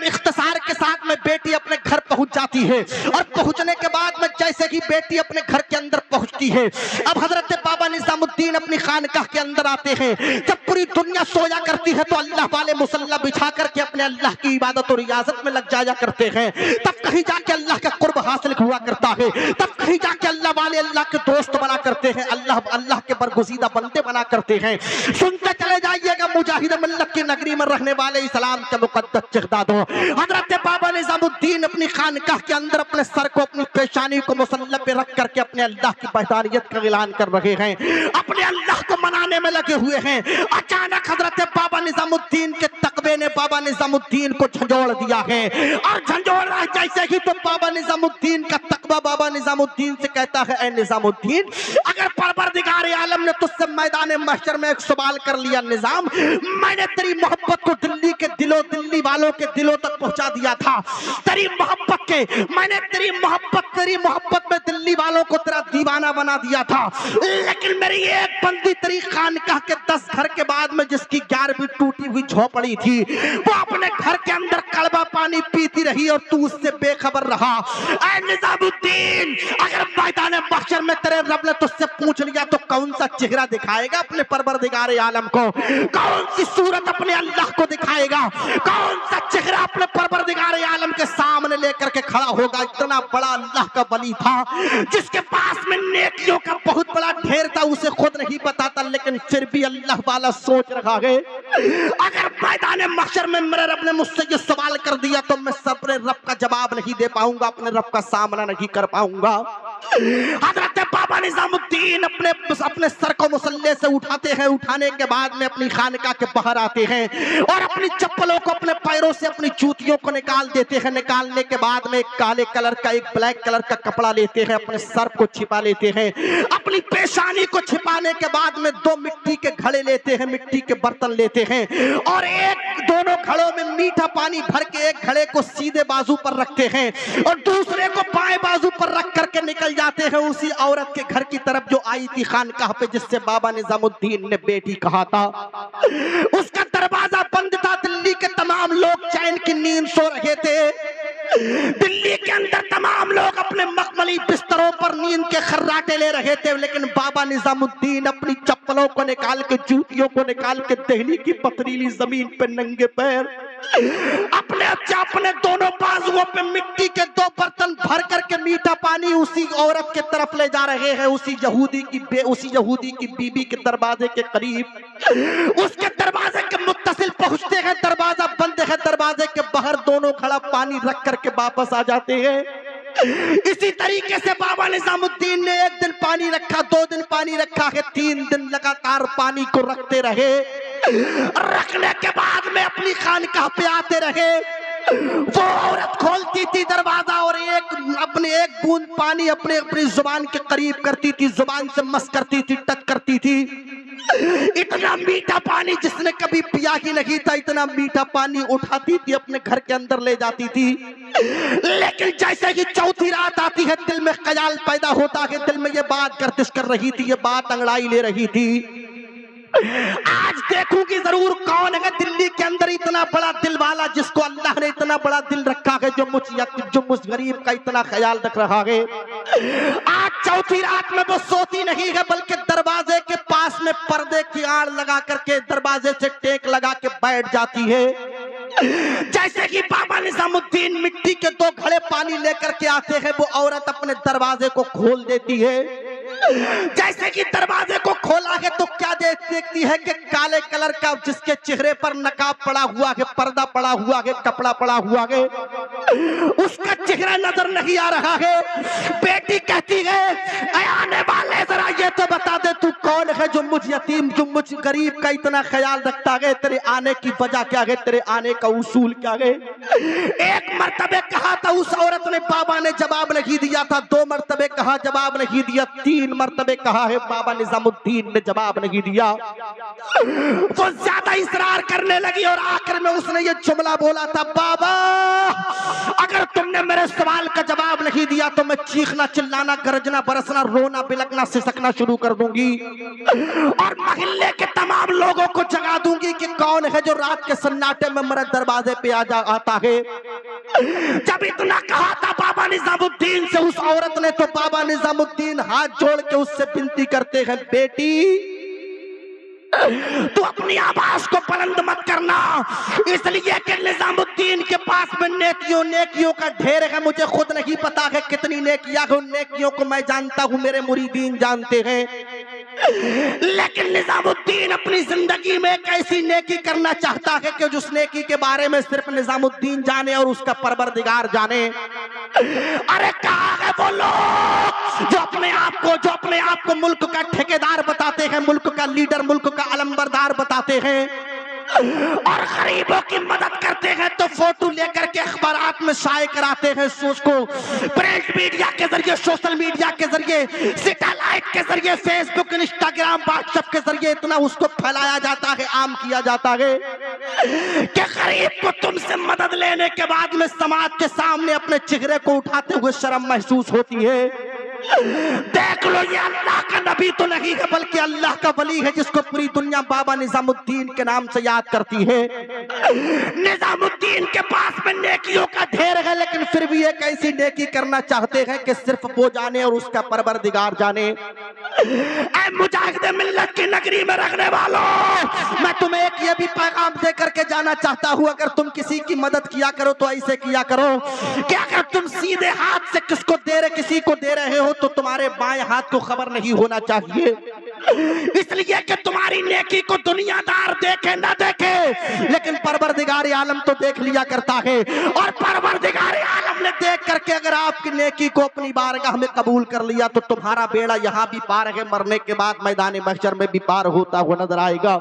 इख्तिसार के साथ में बेटी अपने घर पहुंच जाती है और पहुंचने के बाद में जैसे ही बेटी अपने घर के अंदर पहुंचती है, अब हजरत बाबा निजामुद्दीन अपनी खानकाह के अंदर आते हैं। जब पूरी दुनिया सोया करती है तो अल्लाह वाले मुसल्ला बिछा करके अपने अल्लाह की इबादत और रियाजत में लग जाया करते हैं। तब कहीं जाके अल्लाह का कुर्ब हासिल हुआ करता है, तब कहीं जाके अल्लाह वाले अल्लाह के दोस्त बना करते हैं, अल्लाह के बरगुज़ीदा बंदे बना करते हैं। सुनते चले जाइएगा मुजाहिद मिल्लत की नगरी में रहने वाले इस्लाम के मुकद्दस शहदादों, हजरत बाबा निजामुद्दीन अपनी खानकाह के अंदर अपने सर को, अपनी पेशानी को मुसल्ला पे रख करके अपने अल्लाह की वहदानियत का ऐलान कर रहे हैं, अपने अल्लाह को मनाने में लगे हुए हैं। अचानक हजरत बाबा निजामुद्दीन के तकबे ने, बाबा बाबा निजामुद्दीन को झंझोड़ दिया है। और झंझोड़ रहा है जैसे ही तो बाबा निजामुद्दीन का तकवा बाबा निजामुद्दीन से कहता है, ए निजामुद्दीन, अगर परवरदिगार आलम ने तुझसे मैदान महशर में एक सवाल कर लिया निजाम, मैंने तेरी मोहब्बत को दिल्ली वालों के दिलों तक पहुंचा दिया था। तेरी मोहब्बत में दिल्ली वालों को तेरा दीवाना बना दिया था। लेकिन मेरी एक बंदी तेरी खानकाह के 10 घर के बाद में जिसकी 11वीं टूटी हुई झोपड़ी थी, वो अपने घर के अंदर कड़वा पानी पीती रही और तू उससे बेखबर रहा। ऐ निजामुद्दीन, अगर मैदान महशर में तेरे रब ने तुझसे पूछ लिया तो कौन सा चेहरा दिखाएगा अपने परवरदिगार आलम को? कौन सी सूरत अपने अल्लाह को दिखाएगा? कौन सा चेहरा अपने परवरदिगार आलम के सामने लेकर के खड़ा होगा? इतना बड़ा अल्लाह का वली था जिसके पास में नेकियों का बहुत बड़ा ढेर था, उसे खुद नहीं बताता, लेकिन फिर भी अल्लाह वाला सोच रखा है अगर मैदान महशर में मेरे रब ने मुझसे ये सवाल कर दिया तो मैं अपने रब का जवाब नहीं दे पाऊंगा, अपने रब का सामना नहीं कर पाऊंगा। हजरत बाबा निजामुद्दीन अपने सर को मुसल्ले से उठाते हैं। उठाने के बाद में अपनी खानका के बाहर आते हैं और अपनी चप्पलों को अपने पैरों से अपनी जूतियों को निकाल देते हैं। निकालने के बाद में एक काले कलर का एक ब्लैक कलर का कपड़ा लेते हैं, अपने सर को छिपा लेते हैं। अपनी पेशानी को छिपाने के बाद में 2 मिट्टी के घड़े लेते हैं, मिट्टी के बर्तन लेते हैं और दोनों घड़ों में मीठा पानी भर के एक घड़े को सीधे बाजू पर रखते हैं और दूसरे को बाएं बाजू पर रख करके निकल जाते हैं उसी औरत के घर की तरफ जो आई थी खानकाह पे, जिससे बाबा निजामुद्दीन ने बेटी कहा था। उसका दरवाजा बंद था। दिल्ली के तमाम लोग चैन की नींद सो रहे थे। दिल्ली के अंदर तमाम लोग अपने मखमली बिस्तरों पर नींद के खर्राटे ले रहे थे, लेकिन बाबा निजामुद्दीन अपनी चप्पलों को निकाल के, जूतियों को निकाल के दिल्ली की पथरीली जमीन पे नंगे पैर अपने दोनों बाजुओं पे मिट्टी के 2 बर्तन भर करके मीठा पानी उसी औरत के तरफ ले जा रहे हैं, उसी यहूदी की बीबी के दरवाजे के करीब। उसके दरवाजे के मुत्तसिल पहुंचते हैं, दरवाजा बंद है, दरवाजे के बाहर दोनों घड़ा पानी रख करके वापस आ जाते हैं। इसी तरीके से बाबा निजामुद्दीन ने 1 दिन पानी रखा, 2 दिन पानी रखा है, 3 दिन लगातार पानी को रखते रहे। रखने के बाद में अपनी खानकाह पे आते रहे। वो औरत खोलती थी दरवाजा और अपने एक बूंद पानी अपनी जुबान के करीब करती थी, जुबान से मस करती थी, टच करती थी। इतना मीठा पानी जिसने कभी पिया ही नहीं था, इतना मीठा पानी उठाती थी, अपने घर के अंदर ले जाती थी। लेकिन जैसे कि चौथी रात आती है, दिल में ख्याल पैदा होता है, दिल में ये बात गर्दिश कर रही थी, ये बात अंगड़ाई ले रही थी, आज देखूंगी जरूर कौन है दिल्ली के अंदर इतना बड़ा दिल वाला, जिसको अल्लाह ने इतना बड़ा दिल रखा है, जो मुझ गरीब का इतना ख्याल रख रहा है। आज चौथी रात में वो सोती नहीं है, बल्कि दरवाजे के पास में पर्दे की आड़ लगा करके दरवाजे से टेक लगा के बैठ जाती है। जैसे कि बाबा निजामुद्दीन मिट्टी के 2 घड़े पानी लेकर के आते हैं, वो औरत अपने दरवाजे को खोल देती है। जैसे कि दरवाजे को खोला है तो क्या देखती है कि काले कलर का जिसके चेहरे पर नकाब पड़ा हुआ है, पर्दा पड़ा हुआ है, कपड़ा पड़ा हुआ है, उसका चेहरा नजर नहीं आ रहा है। बेटी कहती है, आने वाले जरा ये तो बता दे तू कौन है जो मुझ यतीम, जो मुझ गरीब का इतना ख्याल रखता है, तेरे आने की वजह क्या है, तेरे आने का उसूल क्या है। 1 मरतबे कहा था उस औरत ने, बाबा ने जवाब नहीं दिया था। 2 मरतबे कहा, जवाब नहीं दिया। 3 मरतबे कहा है, बाबा निजामुद्दीन ने जवाब नहीं दिया। वो ज्यादा इसरार करने लगी और आखिर में उसने ये जुमला बोला था, बाबा अगर तुमने मेरे सवाल का जवाब नहीं दिया तो मैं चीखना, चिल्लाना, गरजना, बरसना, रोना, बिलकना, सिसकना शुरू कर दूंगी और मोहल्ले के तमाम लोगों को जगा दूंगी कि कौन है जो रात के सन्नाटे में मेरे दरवाजे पे आता है। जब इतना कहा था बाबा निजामुद्दीन से उस औरत ने, तो बाबा निजामुद्दीन हाथ जोड़ के उससे विनती करते हैं, बेटी तू अपनी आवाज को बुलंद मत करना, इसलिए कि निजामुद्दीन के पास में नेकियों का ढेर है। मुझे खुद नहीं पता है कितनी नेकियां हैं, उन नेकियों को मैं जानता हूं, मेरे मुरीदीन जानते हैं। लेकिन निजामुद्दीन अपनी जिंदगी में एक ऐसी नेकी करना चाहता है कि जिस नेकी के बारे में सिर्फ निजामुद्दीन जाने और उसका परवरदिगार जाने। अरे कहाँ है वो लोग जो अपने आप को मुल्क का ठेकेदार बताते हैं, मुल्क का लीडर, मुल्क का अलंबरदार बताते हैं। और गरीबों की मदद करते हैं तो फोटो लेकर के अखबारात में शाये कराते हैं, उसको प्रिंट मीडिया के जरिए, सोशल मीडिया के जरिए, सैटेलाइट के जरिए, फेसबुक, इंस्टाग्राम, व्हाट्सएप के जरिए इतना उसको फैलाया जाता है, आम किया जाता है कि गरीब को तुमसे मदद लेने के बाद में समाज के सामने अपने चेहरे को उठाते हुए शर्म महसूस होती है। देख लो, ये अल्लाह का नबी तो नहीं है बल्कि अल्लाह का वली है, जिसको पूरी दुनिया बाबा निजामुद्दीन के नाम से याद करती है। निजामुद्दीन के पास में नेकियों का ढेर है, लेकिन फिर भी एक ऐसी नेकी करना चाहते हैं कि सिर्फ वो जाने और उसका परवरदिगार जाने। ऐ मुजाहिदे मिल्लत की नगरी में रखने वालों, मैं तुम्हें एक ये भी पैगाम दे करके जाना चाहता हूँ, अगर तुम किसी की मदद किया करो तो ऐसे किया करो कि अगर तुम सीधे हाथ से किसी को दे रहे हो तो तुम्हारे बाएं हाथ को खबर नहीं होना चाहिए, इसलिए कि तुम्हारी नेकी को दुनियादार देखे ना देखे, लेकिन परवरदिगार आलम तो देख लिया करता है। और परवरदिगार आलम ने देख करके अगर आपकी नेकी को अपनी बारगाह में कबूल कर लिया तो तुम्हारा बेड़ा यहाँ भी पार है, मरने के बाद मैदान महशर में भी पार होता हुआ नजर आएगा।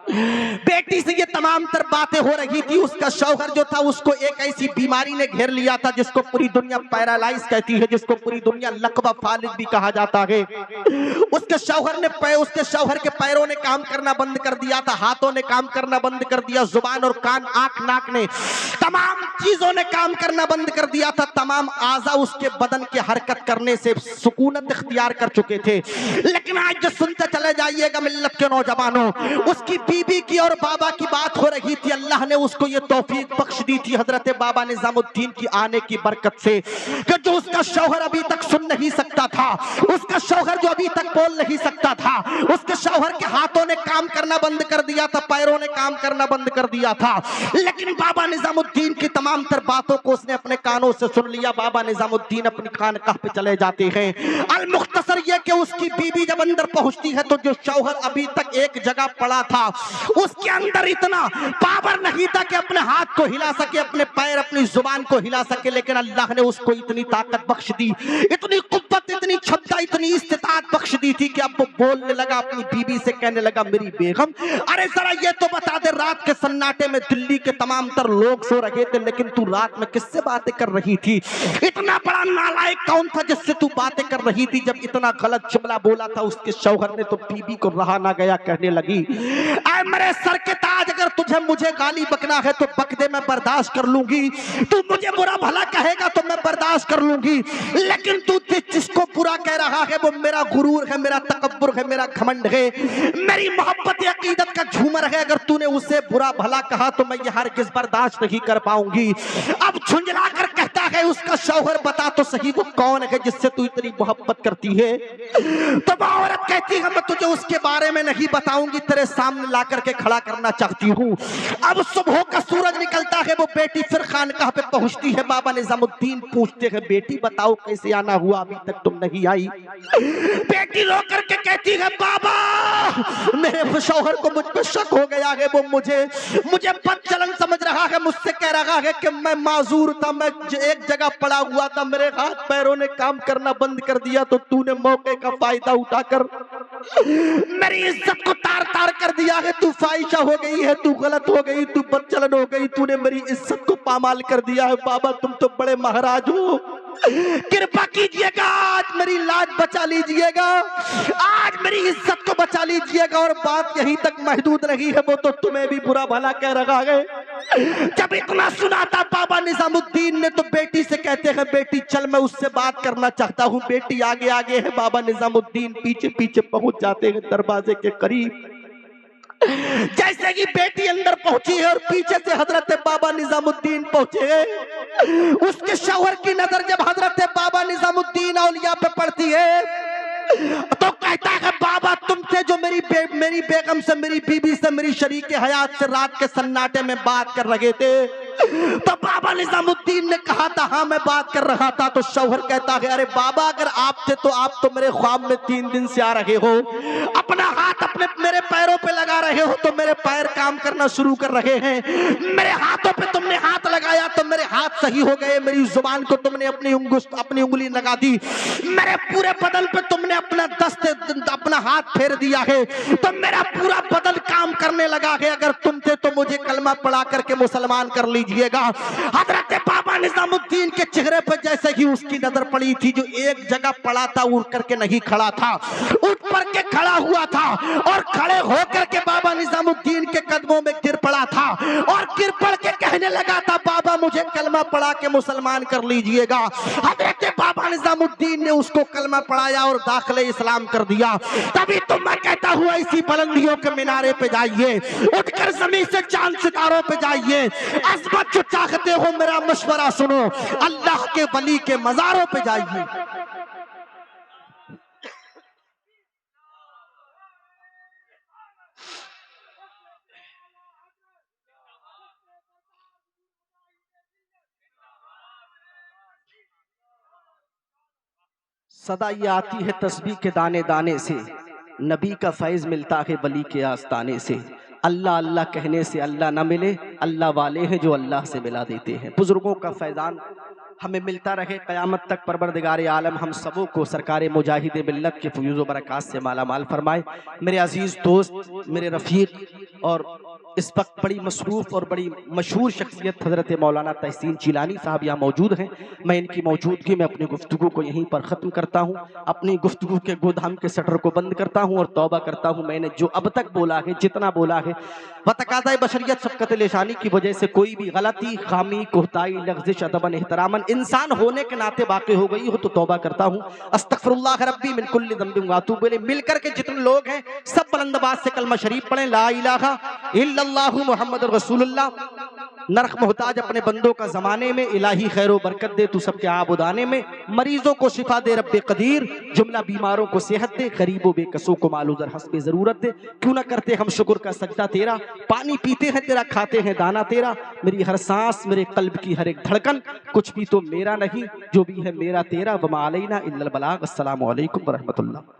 बेटी से ये तमाम तर बातें हो रही थी, उसका शौहर जो था उसको एक ऐसी बीमारी ने घेर लिया था जिसको पूरी दुनिया पैरालाइज कहती है, जिसको पूरी दुनिया लकवा फालिज भी कहा जाता है। उसके शौहर के पैरों ने काम करना बंद कर दिया था, हाथों ने काम करना बंद कर दिया, जुबान और कान, आंख, नाक ने, तमाम चीजों ने काम करना बंद कर दिया था, तमाम आज़ा उसके बदन के हरकत करने से सुकूनत इख्तियार कर चुके थे। लेकिन आज जो सुनते चले जाइएगा मिल्लत के नौजवानों, उसकी बीबी की और बाबा की बात हो रही थी, अल्लाह ने उसको ये तौफीक बख्श दी थी हजरत बाबा निजामुद्दीन की आने की बरकत से, कि जो उसका शौहर अभी तक सुन नहीं सकता था, उसका शौहर जो अभी तक बोल नहीं सकता था, उसके शौहर के हाथों ने काम करना बंद कर दिया था, पैरों ने काम करना बंद कर दिया था, लेकिन बाबा निजामुद्दीन की तमाम तर बातों को उसने अपने कानों से सुन लिया। बाबा निजामुद्दीन अपनी खानकाह पे चले जाते हैं। अल मुख्तसर ये कि उसकी बीबी जब अंदर पहुंचती है तो जो शौहर अभी तक एक जगह पड़ा था उसके अंदर इतना पावर नहीं था कि अपने हाथ को हिला सके, अपने पैर, अपनी जुबान को हिला सके, लेकिन अल्लाह ने उसको इतनी ताकत बख्श दी, इतनी कुव्वत, इतनी क्षमता, इतनी इस्तिताअत बख्श दी थी कि अब वो बोलने लगा, अपनी बीबी से कहने लगा, मेरी बेगम, अरे जरा ये तो बता दे, रात के सन्नाटे में दिल्ली के तमाम तर लोग सो रहे थे, लेकिन तू रात में किससे बातें कर रही थी? इतना बड़ा नालायक कौन था जिससे तू बातें कर रही थी? जब इतना गलत जुमला बोला था उसके शौहर ने तो बीबी को रहा ना गया, कहने लगी, ऐ मेरे सर के ताज, अगर तुझे मुझे गाली बकना है तो बक दे, मैं बर्दाश्त कर लूंगी, तू मुझे बुरा भला कहेगा तो मैं बर्दाश्त कर लूंगी, लेकिन तू जिसको बुरा कह रहा है वो मेरा गुरूर है, मेरा तकब्बुर है, मेरा घमंड है, मेरी मोहब्बत अकीदत का झूमर है, अगर तूने उसे बुरा भला कहा तो मैं ये हरगिज़ बर्दाश्त नहीं कर पाऊंगी। अब झुंझला कर कहता है उसका शौहर, बता तो सही वो कौन है जिससे तू इतनी मोहब्बत करती है? तो वो औरत कहती है, मैं तुझे उसके बारे में नहीं बताऊंगी, तेरे सामने ला करके खड़ा करना चाहती हूँ। अब सुबह का सूरज निकलता है, वो बेटी फिर खानकाह पे पहुंचती है। बाबा निजामुद्दीन पूछते हैं, बेटी बताओ कैसे आना हुआ, अभी तक तुम नहीं आई? बेटी रो करके कहती है, बाबा मेरे शौहर को मुझ पर शक हो गया है, वो मुझे बदचलन समझ रहा है, मुझसे कह रहा है कि मैं माजूर था, मैं एक जगह पड़ा हुआ था, मेरे हाथ पैरों ने काम करना बंद कर दिया, तो तूने मौके का फायदा उठाकर मेरी इज्जत को तार तार कर दिया है, तू फाहिशा हो गई है, तू गलत हो गई, तू बदचलन हो गई, तूने मेरी इज्जत को पामाल कर दिया है। बाबा तुम तो बड़े महाराज हो, कृपा कीजिएगा, आज मेरी लाज बचा लीजिएगा, आज मेरी इज्जत को बचा लीजिएगा। और बात यहीं तक महदूद नहीं है, वो तो तुम्हें भी बुरा भला कह रहा है। जब इतना सुना था बाबा निजामुद्दीन ने तो बेटी से कहते हैं, बेटी चल मैं उससे बात करना चाहता हूँ। बेटी आगे आगे है, बाबा निजामुद्दीन पीछे पीछे पहुंच जाते हैं दरवाजे के करीब। जैसे ही बेटी अंदर पहुंची है और पीछे से हजरत बाबा निजामुद्दीन पहुंचे, उसके शौहर की नजर जब हजरत बाबा निजामुद्दीन औलिया पे पड़ती है तो कहता है, बाबा तुमसे जो मेरी बेगम से, मेरी बीबी से, मेरी शरीके हयात से रात के सन्नाटे में बात कर रहे थे, तो बाबा निजामुद्दीन ने कहा था हाँ मैं बात कर रहा था। तो शौहर कहता है अरे बाबा अगर आप थे तो आप तो मेरे ख्वाब में 3 दिन से आ रहे हो, अपना हाथ अपने मेरे पैरों पे लगा रहे हो तो मेरे पैर काम करना शुरू कर रहे हैं, मेरे हाथों पे तुमने हाथ लगाया तो मेरे हाथ सही हो गए, मेरी जुबान को तुमने अपनी उंगली लगा दी, मेरे पूरे बदन पे तुमने अपना हाथ फेर दिया है तो मेरा पूरा बदन काम करने लगा है। अगर तुम थे तो मुझे कलमा पढ़ा करके मुसलमान कर लीजिएगा। हजरत बाबा निजामुद्दीन के चेहरे पर जैसे ही उसकी नजर पड़ी थी, जो एक जगह पड़ा था उठ करके नहीं खड़ा था, उठ पर के खड़ा हुआ था और खड़े होकर के बाबा निजामुद्दीन के कदमों में गिर पड़ा था और गिर पड़ के कहने लगा था बाबा मुझे कलमा पढ़ा के मुसलमान कर लीजिएगा। हजरत बाबा निजामुद्दीन ने उसको कलमा पढ़ाया और दाखिले इस्लाम कर दिया। तभी तो मैं कहता हूँ ऐसी बुलंदियों के मीनारे पे जाइए, उठकर जमीन से चांद सितारों पे जाइए, अज़मत जो चाहते हो मेरा मशवरा सुनो, अल्लाह के वली के मज़ारों पे जाइए। सदा ये आती है तस्बीह के दाने दाने से, नबी का फैज़ मिलता है वली के आस्ताने से। अल्लाह अल्लाह कहने से अल्लाह ना मिले, अल्लाह वाले हैं जो अल्लाह से मिला देते हैं। बुजुर्गों का फैज़ान हमें मिलता रहे क़यामत तक। परवरदिगार आलम हम सबों को सरकार मुजाहिद मिल्लत के फयूज़ व बरक़ात से माला माल फरमाए। मेरे अजीज़ दोस्त, मेरे रफ़ीक और इस वक्त बड़ी मसरूफ़ और बड़ी मशहूर शख्सियत हज़रत मौलाना तहसीन जिलानी साहब यहाँ मौजूद हैं। मैं इनकी मौजूदगी में अपनी गुफ्तगू को यहीं पर ख़त्म करता हूँ, अपनी गुफ्तगू के गोदाम के शटर को बंद करता हूँ और तौबा करता हूँ मैंने जो अब तक बोला है, जितना बोला है वतकाज़ाए बशरियत शफ़क़त लिशानी की वजह से कोई भी गलती, खामी, कोहताई, लग़्ज़िश, अदबन, एहतरामन इंसान होने के नाते वाक़ई हो गई हो तो तौबा करता हूँ। अस्तग़फ़िरुल्लाह रब्बी मिन कुल्लि ज़ंबिन व अतूबु इलैह। मिलकर के जितने लोग हैं सब बुलंद आवाज़ से कलमा शरीफ पढ़ें, ला इलाहा इल्लल्लाहु मुहम्मदुर रसूलुल्लाह। नरख मोहताज अपने बंदों का ज़माने में, इलाही खैर बरकत दे तू सबके आबुदाने में, मरीजों को शिफा दे रब्बे कदीर, जुमला बीमारों को सेहत दे, गरीबों बेकसों को मालूज़र हस्बे ज़रूरत दे। क्यों ना करते हम शुक्र का सजदा तेरा, पानी पीते हैं तेरा, खाते हैं दाना तेरा, मेरी हर सांस, मेरे कल्ब की हर एक धड़कन, कुछ भी तो मेरा नहीं, जो भी है मेरा तेरा। वमा अलैना इल्लल बलाग। अस्सलामु अलैकुम व रहमतुल्लाह।